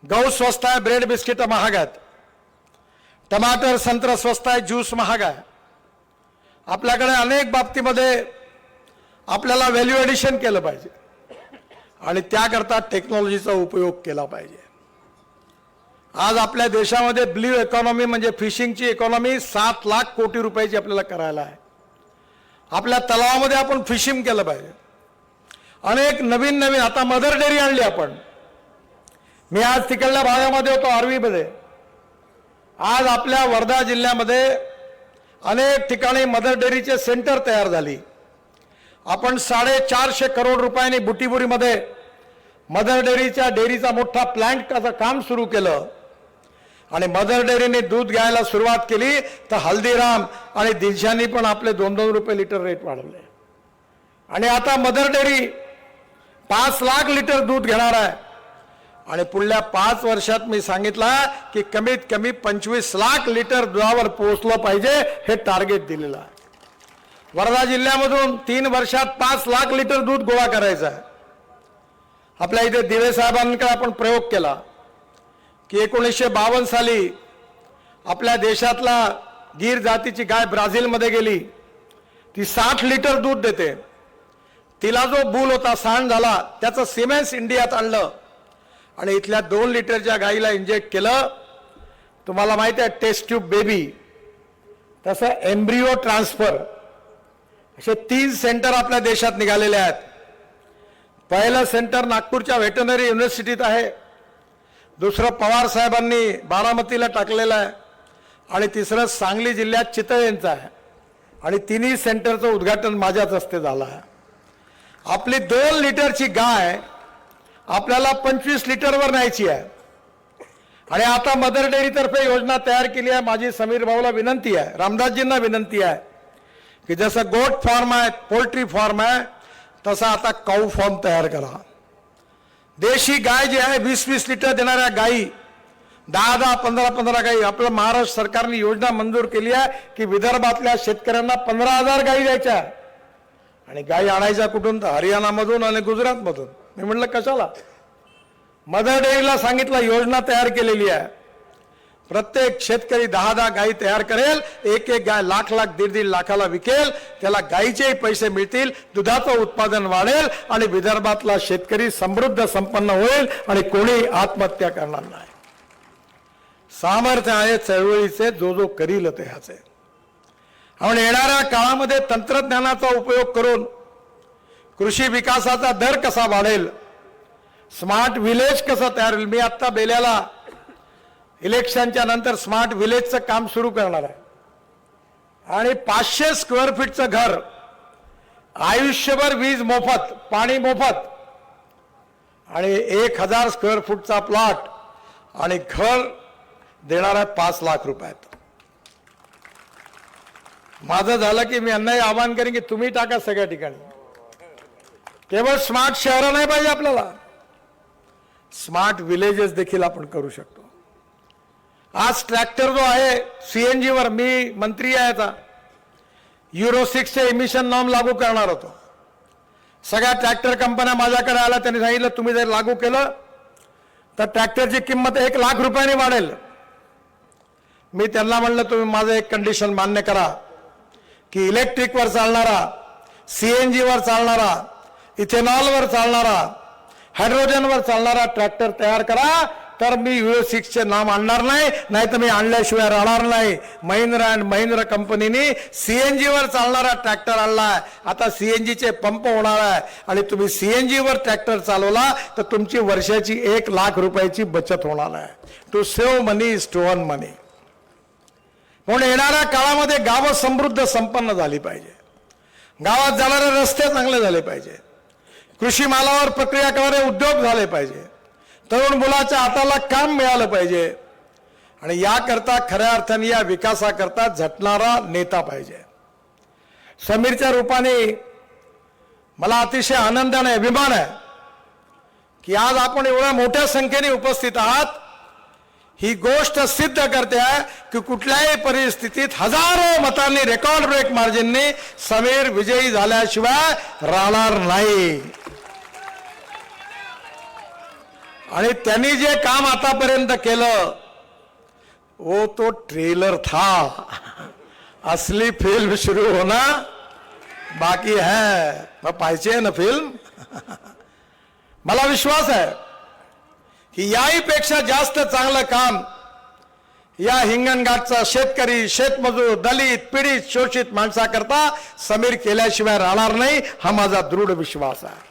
गहू स्वस्त आहे, ब्रेड बिस्किट महाग आहेत, टमाटर संत्र स्वस्त आहे, ज्यूस महाग आहे. आपल्याकडे अनेक बाबतीमध्ये आपल्याला व्हॅल्यू एडिशन केलं पाहिजे आणि त्याकरता टेक्नॉलॉजीचा उपयोग केला पाहिजे. आज आपल्या देशामध्ये ब्ल्यू इकॉनॉमी म्हणजे फिशिंगची इकॉनॉमी 7 लाख कोटी रुपयाची आपल्याला करायला आहे. आपल्या तलावामध्ये आपण फिशिंग केलं पाहिजे. अनेक नवीन नवीन, आता मदर डेअरी आणली आपण. मी आज तिकडल्या भागामध्ये होतो, आर्वीमध्ये. आज आपल्या वर्धा जिल्ह्यामध्ये अनेक ठिकाणी मदर डेअरीचे सेंटर तयार झाली. आपण 450 करोड रुपयांनी बुटीबुरीमध्ये मदर डेअरीचा मोठा प्लांट काम सुरू केलं आणि मदर डेअरीने दूध घ्यायला सुरुवात केली तर हल्दीराम आणि दिनशांनी पण आपले 2-2 रुपये लिटर रेट वाढवले आणि आता मदर डेअरी 5 लाख लिटर दूध घेणार आहे आणि पुढल्या 5 वर्षात मी सांगितलं की कमीत कमी 25 लाख लिटर दुधावर पोहोचलं पाहिजे, हे टार्गेट दिलेलं आहे. वर्धा जिल्ह्यामधून 3 वर्षात 5 लाख लिटर दूध गोळा करायचं आहे. आपल्या इथे दिवे साहेबांकडे आपण प्रयोग केला की 1952 साली आपल्या देशातला गीर जातीची गाय ब्राझीलमध्ये गेली, ती 60 लिटर दूध देते. तिला जो बूल होता, सांड झाला, त्याचं सिमेंस इंडियात आणलं आणि इथल्या 2 लिटरच्या गाईला इंजेक्ट केलं. तुम्हाला माहिती आहे टेस्ट ट्यूब बेबी, तसं एम्ब्रिओ ट्रान्सफर, असे 3 सेंटर आपल्या देशात निघालेले आहेत. पहिलं सेंटर नागपूरच्या व्हेटरनरी युनिव्हर्सिटीत आहे, दुसरं पवार साहेबांनी बारामतीला टाकलेलं आहे आणि तिसरं सांगली जिल्ह्यात चितळेंचं आहे आणि तिन्ही सेंटरचं उद्घाटन माझ्याच हस्ते झालं आहे. आपली 2 लिटरची गाय आपल्याला 25 लिटरवर न्यायची आहे आणि आता मदर डेअरीतर्फे योजना तयार केली आहे. माझी समीर भाऊला विनंती आहे, रामदासजींना विनंती आहे की जसं गोट फार्म आहे, पोल्ट्री फार्म आहे, तसं आता काऊ फार्म तयार करा. देशी गाय जी आहे 20-20 लिटर देणाऱ्या गायी, 10-10, 15-15 गायी. आपलं महाराष्ट्र सरकारने योजना मंजूर केली आहे की विदर्भातल्या शेतकऱ्यांना 15,000 गायी द्यायच्या आणि गायी आणायच्या कुठून? तर हरियाणामधून आणि गुजरातमधून. मी म्हटलं कशाला? मदर डेअरीला सांगितलं, योजना तयार केलेली आहे. प्रत्येक शेतकरी 10-10 गायी तयार करेल, एक गाय लाख 1.5 लाखाला विकेल, त्याला गायीचेही पैसे मिळतील, दुधाचं उत्पादन वाढेल आणि विदर्भातला शेतकरी समृद्ध संपन्न होईल आणि कोणी आत्महत्या करणार नाही. सामर्थ्य आहे चळवळीचे, जो करील ते ह्याचे. आपण येणाऱ्या काळामध्ये तंत्रज्ञानाचा उपयोग करून कृषी विकासाचा दर कसा वाढेल, स्मार्ट विलेज कसं तयार होईल. मी आत्ता बेल्याला इलेक्शनच्या नंतर स्मार्ट विलेजचं काम सुरू करणार आहे आणि 500 स्क्वेअर फीटचं घर, आयुष्यभर वीज मोफत, पाणी मोफत आणि 1000 स्क्वेअर फूटचा प्लॉट आणि घर देणार आहे 5 लाख रुपयात. माझं झालं की मी यांनाही आवाहन करेन की तुम्ही टाका सगळ्या ठिकाणी. केवळ स्मार्ट शहरं नाही पाहिजे आपल्याला, स्मार्ट विलेजेस देखील आपण करू शकतो. आज ट्रॅक्टर जो आहे सीएनजी वर, मी मंत्री आहे आता, युरो 6 चे इमिशन नॉर्म लागू करणार होतो. सगळ्या ट्रॅक्टर कंपन्या माझ्याकडे आल्या, त्यांनी सांगितलं तुम्ही जर लागू केलं तर ट्रॅक्टरची किंमत 1 लाख रुपयांनी वाढेल. मी त्यांना म्हणलं तुम्ही माझं एक कंडिशन मान्य करा की इलेक्ट्रिकवर चालणारा, सीएनजीवर चालणारा, इथेनॉलवर चालणारा, हायड्रोजनवर चालणारा ट्रॅक्टर तयार करा तर मी युरो 6चे नाम आणणार नाही, नाही तर मी आणल्याशिवाय राहणार नाही. महिंद्रा अँड महिंद्रा कंपनीने CNG वर चालणारा ट्रॅक्टर आणलाय. आता CNGचे पंप होणार आहे आणि तुम्ही CNG वर ट्रॅक्टर चालवला तर तुमची वर्षाची 1 लाख रुपयाची बचत होणार आहे. To save money is to earn money. म्हणून येणाऱ्या काळामध्ये गावं समृद्ध संपन्न झाली पाहिजे. गावात जाणारे रस्ते चांगले झाले पाहिजे. कृषी मालावर प्रक्रिया करणारे उद्योग झाले पाहिजे. तरुण मुलाच्या हाताला काम मिळालं पाहिजे. आणि याकरता खऱ्या अर्थाने या विकासाकरता झटणारा नेता पाहिजे. समीरच्या रूपाने मला अतिशय आनंद आणि अभिमान आहे की आज आपण एवढ्या मोठ्या संख्येने उपस्थित आहात. ही गोष्ट सिद्ध करते आहे की कुठल्याही परिस्थितीत हजारो मतांनी रेकॉर्ड ब्रेक मार्जिनने समीर विजयी झाल्याशिवाय राहणार नाही. आणि त्यांनी जे काम आतापर्यंत केलं वो तो ट्रेलर था. असली फिल्म शुरू होना बाकी है. मग पाहिजे ना फिल्म. मला विश्वास आहे की याही पेक्षा जास्त चांगलं काम या हिंगणघाटचा शेतकरी, शेतमजूर, दलित, पीडित, शोषित माणसाकरता समीर केल्याशिवाय राहणार नाही, हा माझा दृढ विश्वास आहे.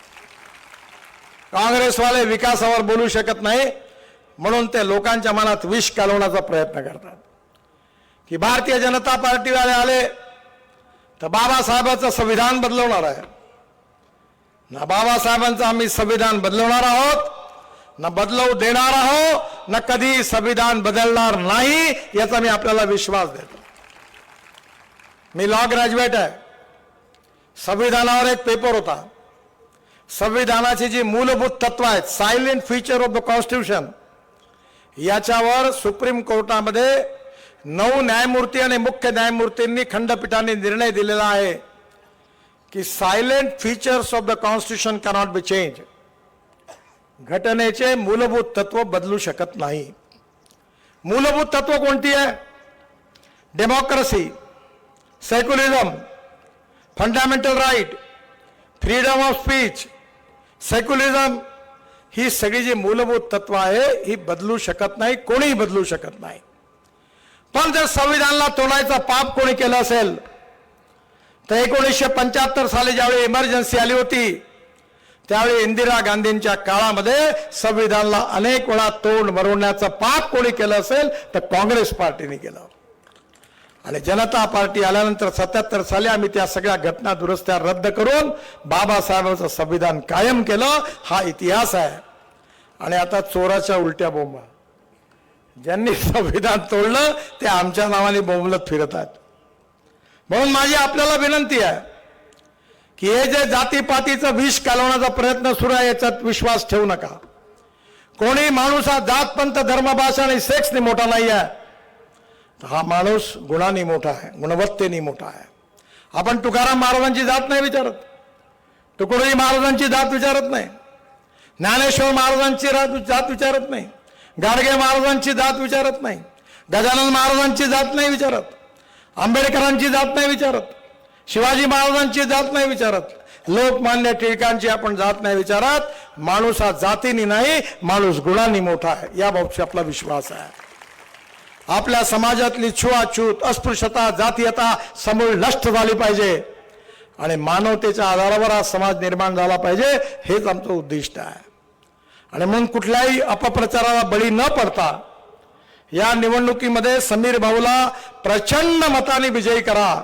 काँग्रेसवाले विकासावर बोलू शकत नाही म्हणून ते लोकांच्या मनात विष घालवण्याचा प्रयत्न करतात की भारतीय जनता पार्टीवाले आले तर बाबासाहेबांचं संविधान बदलवणार आहे. ना बाबासाहेबांचं आम्ही संविधान बदलवणार आहोत, ना बदलवू देणार आहोत, ना कधी संविधान बदलणार नाही, याचा मी आपल्याला विश्वास देतो. मी लॉ ग्रॅज्युएट आहे. संविधानावर एक पेपर होता. संविधानाची जी मूलभूत तत्व आहेत, silent feature of the constitution, याच्यावर सुप्रीम कोर्टामध्ये 9 न्यायमूर्ती आणि मुख्य न्यायमूर्तींनी खंडपीठाने निर्णय दिलेला आहे की silent features of the constitution cannot be change. घटनेचे मूलभूत तत्व बदलू शकत नाही. मूलभूत तत्व कोणती आहे? Democracy, secularism, fundamental right, freedom of speech, secularism, ही सगळी जी मूलभूत तत्व आहे ही बदलू शकत नाही, कोणीही बदलू शकत नाही. पण जर संविधानाला तोडायचा पाप कोणी केलं असेल तर 1975 साली ज्यावेळी इमर्जन्सी आली होती त्यावेळी इंदिरा गांधींच्या काळामध्ये संविधानाला अनेक वेळा तोड मरवण्याचं पाप कोणी केलं असेल तर काँग्रेस पार्टीने केलं. आणि जनता पार्टी आल्यानंतर 77 साली आम्ही त्या सगळ्या घटना दुरुस्त्या रद्द करून बाबासाहेबांचं संविधान कायम केलं. हा इतिहास आहे. आणि आता चोराच्या उलट्या बोंबा, ज्यांनी संविधान तोडलं ते आमच्या नावाने बोंबलत फिरत आहेत. म्हणून माझी आपल्याला विनंती आहे की हे जे जातीपातीचं विष घालवण्याचा प्रयत्न सुरू आहे याच्यात विश्वास ठेवू नका. कोणी माणूस हा जात, पंथ, धर्म, भाषा आणि सेक्सने मोठा नाही आहे. हा माणूस गुणांनी मोठा आहे, गुणवत्तेने मोठा आहे. आपण तुकाराम महाराजांची जात नाही विचारत, तुकडोजी महाराजांची जात विचारत नाही, ज्ञानेश्वर महाराजांची जात विचारत नाही, गाडगे महाराजांची जात विचारत नाही, गजानन महाराजांची जात नाही विचारत, आंबेडकरांची जात नाही विचारत, शिवाजी महाराजांची जात नाही विचारत, लोकमान्य टिळकांची आपण जात नाही विचारत. माणूस हा जातीने नाही, माणूस गुणांनी मोठा आहे, या बाबतीत आपला विश्वास आहे. आपल्या समाजातली छुआछूत, अस्पृश्यता, जातीयता समूळ नष्ट झाली पाहिजे आणि मानवतेच्या आधारावर हा समाज निर्माण झाला पाहिजे, हेच आमचं उद्दिष्ट आहे. आणि म्हणून कुठल्याही अपप्रचाराला बळी न पडता या निवडणुकीमध्ये समीर भाऊला प्रचंड मताने विजयी करा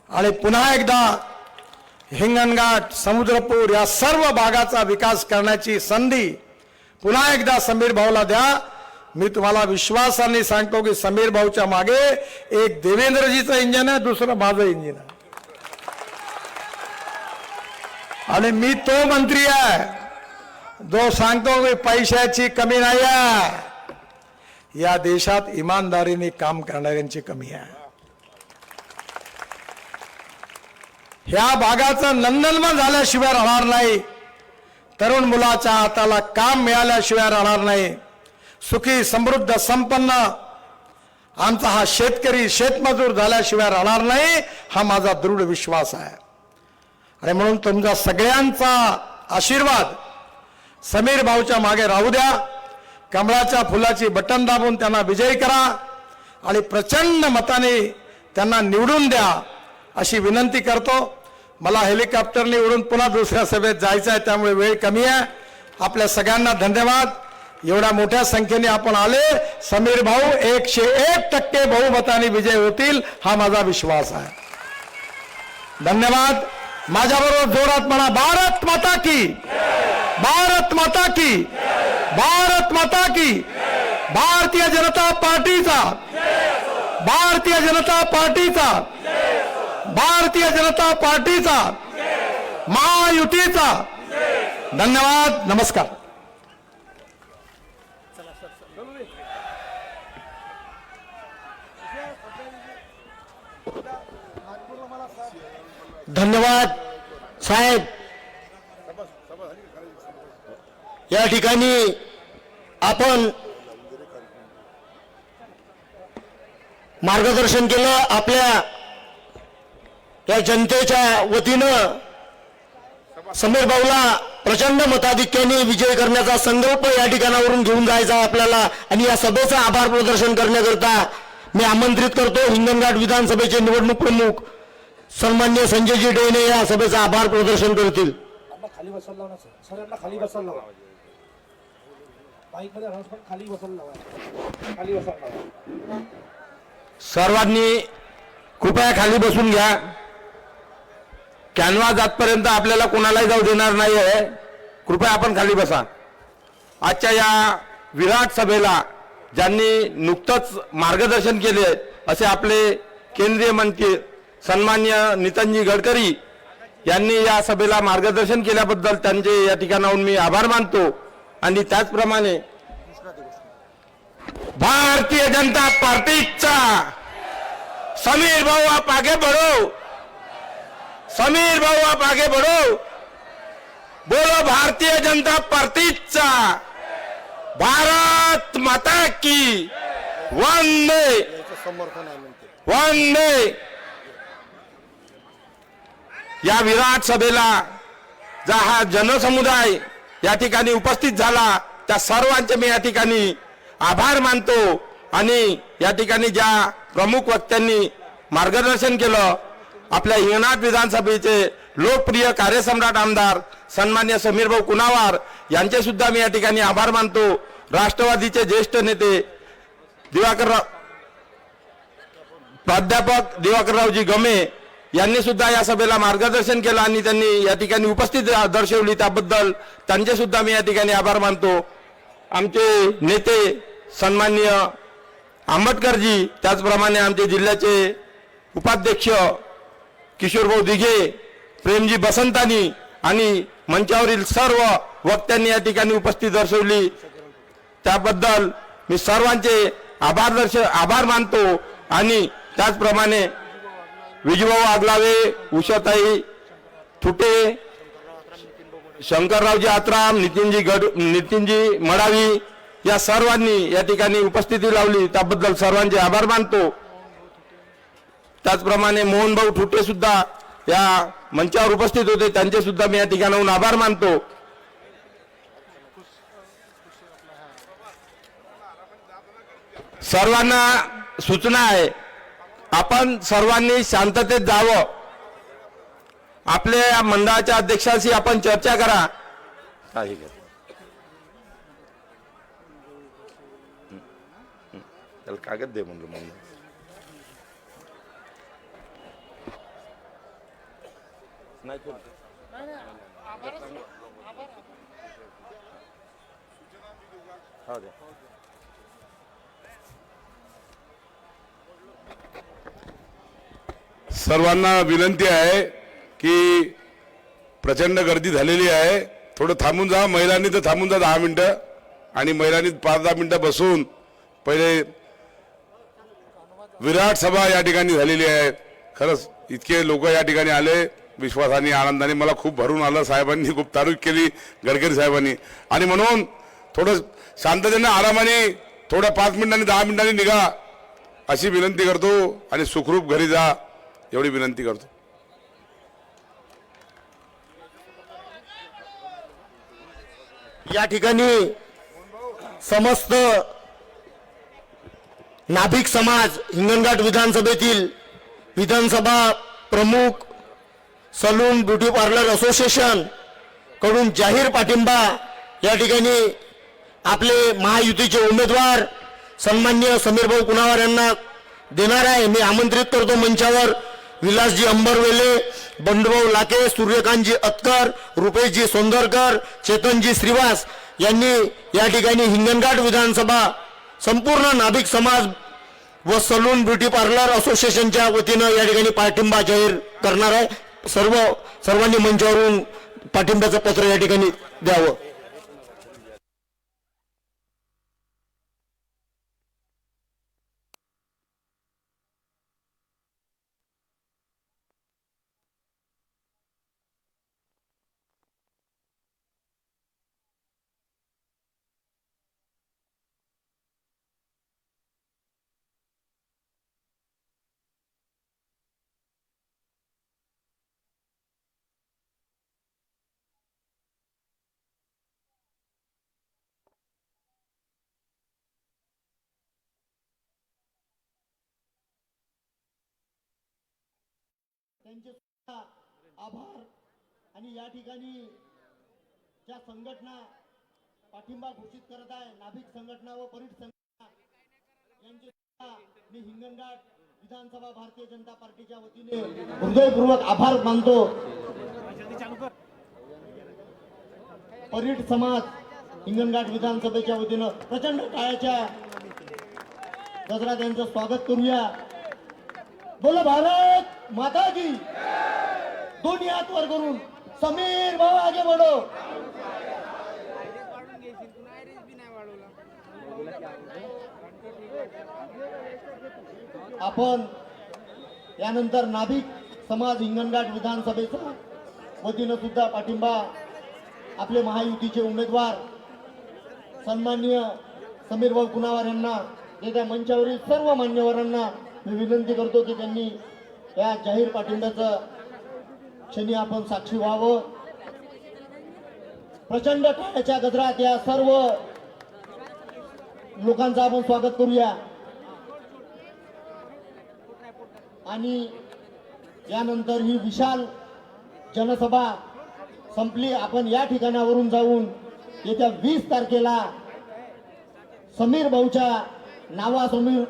आणि पुन्हा एकदा हिंगणघाट, समुद्रपूर या सर्व भागाचा विकास करण्याची संधी पुन्हा एकदा समीर भाऊला द्या. मी तुम्हाला विश्वासाने सांगतो की समीर भाऊच्या मागे एक देवेंद्रजीचं इंजिन आहे, दुसरं माझं इंजिन आहे. आणि मी तो मंत्री आहे जो सांगतो की पैशाची कमी नाही आहे, या देशात इमानदारीने काम करणाऱ्यांची कमी आहे. ह्या भागाचं नंदनवन झाल्याशिवाय राहणार नाही, तरुण मुलाच्या हाताला काम मिळाल्याशिवाय राहणार नाही, सुखी समृद्ध संपन्न आमचा हा शेतकरी शेतमजूर झाल्याशिवाय राहणार नाही, हा माझा दृढ विश्वास आहे. आणि म्हणून तुमचा सगळ्यांचा आशीर्वाद समीर भाऊच्या मागे राहू द्या. कमळाच्या फुलाची बटन दाबून त्यांना विजयी करा आणि प्रचंड मताने त्यांना निवडून द्या अशी विनंती करतो. मला हेलिकॉप्टरने उडून पुन्हा दुसऱ्या सभेत जायचं आहे, त्यामुळे वेळ कमी आहे. आपल्या सगळ्यांना धन्यवाद. एवढ्या मोठ्या संख्येने आपण आले. समीर भाऊ 101% बहुमताने विजय होतील हा माझा विश्वास आहे. धन्यवाद. माझ्याबरोबर जोरात म्हणा, भारत माता की, भारत माता की, भारत माता की. भारतीय जनता पार्टीचा, भारतीय जनता पार्टीचा, भारतीय जनता पार्टीचा, महायुतीचा. धन्यवाद. नमस्कार. धन्यवाद साहेब. या ठिकाणी आपण मार्गदर्शन केलं. आपल्या या जनतेच्या वतीनं समीर भाऊला प्रचंड मताधिक्याने विजय करण्याचा संकल्प या ठिकाणावरून घेऊन जायचा आपल्याला. आणि या सभेचा आभार प्रदर्शन करण्याकरता मी आमंत्रित करतो हिंगणघाट विधानसभेचे निवडणूक प्रमुख सन्मान्य संजयजी डेने या सभेचा आभार प्रदर्शन करतील. खाली बसायला लावा सर, यांना खाली बसायला लावा. बाईक मध्ये खाली बसायला लावा, खाली बसायला लावा. सर्वांनी कृपया खाली बसून घ्या. कॅनव्हास आजपर्यंत आपल्याला कोणालाही जाऊ देणार नाही आहे. कृपया आपण खाली बसा. आजच्या या विराट सभेला ज्यांनी नुकतंच मार्गदर्शन केले असे आपले केंद्रीय मंत्री सन्मान्य नितीनजी गडकरी यांनी या सभेला मार्गदर्शन केल्याबद्दल त्यांचे या ठिकाणाहून मी आभार मानतो. आणि त्याचप्रमाणे भारतीय जनता पार्टीचा समीर भाऊ आप आगे बढ़ो, समीर भाऊ आप आगे बढ़ो. बोलो भारतीय जनता पार्टीचा, भारत माता की. वंदे वंदे. या विराट सभेला जा हा जनसमुदाय या ठिकाणी उपस्थित झाला त्या सर्वांचे मी या ठिकाणी आभार मानतो. आणि या ठिकाणी ज्या प्रमुख वक्त्यांनी मार्गदर्शन केलं आपल्या हिंगणघाट विधानसभेचे लोकप्रिय कार्यसम्राट आमदार सन्मान्य समीर भाऊ कुणावार यांचे सुद्धा मी या ठिकाणी आभार मानतो. राष्ट्रवादीचे ज्येष्ठ नेते प्राध्यापक दिवाकररावजी गमे यांनी सुद्धा या सभेला मार्गदर्शन केलं आणि त्यांनी या ठिकाणी उपस्थिती दर्शवली त्याबद्दल त्यांचे सुद्धा मी या ठिकाणी आभार मानतो. आमचे नेते सन्माननीय आंबटकरजी, त्याचप्रमाणे आमचे जिल्ह्याचे उपाध्यक्ष किशोरभाऊ दिघे, प्रेमजी बसंतानी आणि मंचावरील सर्व वक्त्यांनी या ठिकाणी उपस्थिती दर्शवली त्याबद्दल मी सर्वांचे आभार मानतो. आणि त्याचप्रमाणे विजूभाऊ आगलावे, उषाताई थुटे, शंकररावजी आत्राम, नितीनजी मडावी या सर्वांनी या ठिकाणी उपस्थिती लावली त्याबद्दल सर्वांचे आभार मानतो. त्याचप्रमाणे मोहनभाऊ थुटे सुद्धा या मंचावर उपस्थित होते, त्यांचे सुद्धा मी या ठिकाणाहून आभार मानतो. सर्वांना सूचना आहे, आपण सर्वांनी शांततेत जावं. आपल्या मंडळाच्या अध्यक्षाशी आपण चर्चा करा. त्याला कागद दे म्हणलं. सर्वांना विनंती आहे की प्रचंड गर्दी झालेली आहे, थोडं थांबून जा. महिलांनी तर थांबून जा 10 मिनिटं आणि महिलांनी 5-10 मिनिटं बसून पहिले. विराट सभा या ठिकाणी झालेली आहे. खरंच इतके लोक या ठिकाणी आले विश्वासाने आनंदाने, मला खूप भरून आलं. साहेबांनी खूप तारीफ केली गडकरी साहेबांनी. आणि म्हणून थोडं शांततेने आरामाने थोडं 5 मिनिटांनी 10 मिनिटांनी निघा अशी विनंती करतो आणि सुखरूप घरी जा एवढी विनंती करतो. या ठिकाणी समस्त नाभिक समाज हिंगणघाट विधानसभेतील विधानसभा प्रमुख सलून ब्युटी पार्लर असोसिएशन कडून जाहीर पाठिंबा या ठिकाणी आपले महायुतीचे उमेदवार सन्माननीय समीरभाऊ कुणावार यांना देणार आहे. मी आमंत्रित करतो मंचावर विलासजी अंबरवेले, बंडूभाऊ लाके, सूर्यकांतजी अतकर, रुपेशजी सोंदरकर, चेतनजी श्रीवास यांनी या ठिकाणी हिंगणघाट विधानसभा संपूर्ण नाभिक समाज व सलून ब्युटी पार्लर असोसिएशनच्या वतीनं या ठिकाणी पाठिंबा जाहीर करणार आहे. सर्वांनी मंचावरून पाठिंब्याचं पत्र या ठिकाणी द्यावं. त्यांचे सुद्धा आभार. आणि या ठिकाणी ज्या संघटना पाठिंबा घोषित करत आहे, नाभिक संघटना व परिट संघटना, यांचे सुद्धा मी हिंगणघाट विधानसभा भारतीय जनता पार्टीच्या वतीने हृदयपूर्वक आभार मानतो. परिट समाज हिंगणघाट विधानसभेच्या वतीनं प्रचंड टाळ्याच्या गजरात यांचं स्वागत करूया. बोलो भारत माता की. दोन्ही हात वर करून समीर भाऊ आगे बढो. आपण यानंतर नाभिक समाज हिंगणघाट विधानसभेचा वतीनं सुद्धा पाठिंबा आपले महायुतीचे उमेदवार सन्माननीय समीरभाऊ कुणावार यांना, त्या मंचावरील सर्व मान्यवरांना मी विनंती करतो की त्यांनी या जाहीर पाठिंब्याचं क्षणी आपण साक्षी व्हावं. प्रचंड टाळ्याच्या गजरात या सर्व लोकांचं आपण स्वागत करूया. आणि यानंतर ही विशाल जनसभा संपली. आपण या ठिकाणावरून जाऊन येत्या 20 तारखेला समीर भाऊच्या नावासमोर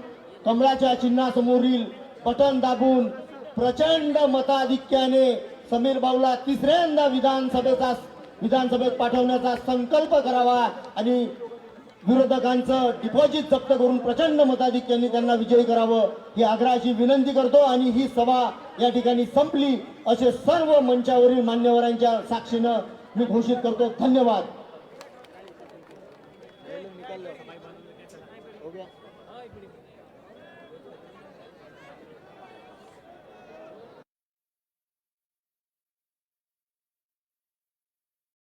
कमळाच्या चिन्हासमोरील बटन दाबून प्रचंड मताधिक्याने समीर भाऊला तिसऱ्यांदा विधानसभेत पाठवण्याचा संकल्प करावा आणि विरोधकांचं डिपॉझिट जप्त करून प्रचंड मताधिक्याने त्यांना विजयी करावं ही आग्रहाची विनंती करतो. आणि ही सभा या ठिकाणी संपली असे सर्व मंचावरील मान्यवरांच्या साक्षीनं मी घोषित करतो. धन्यवाद.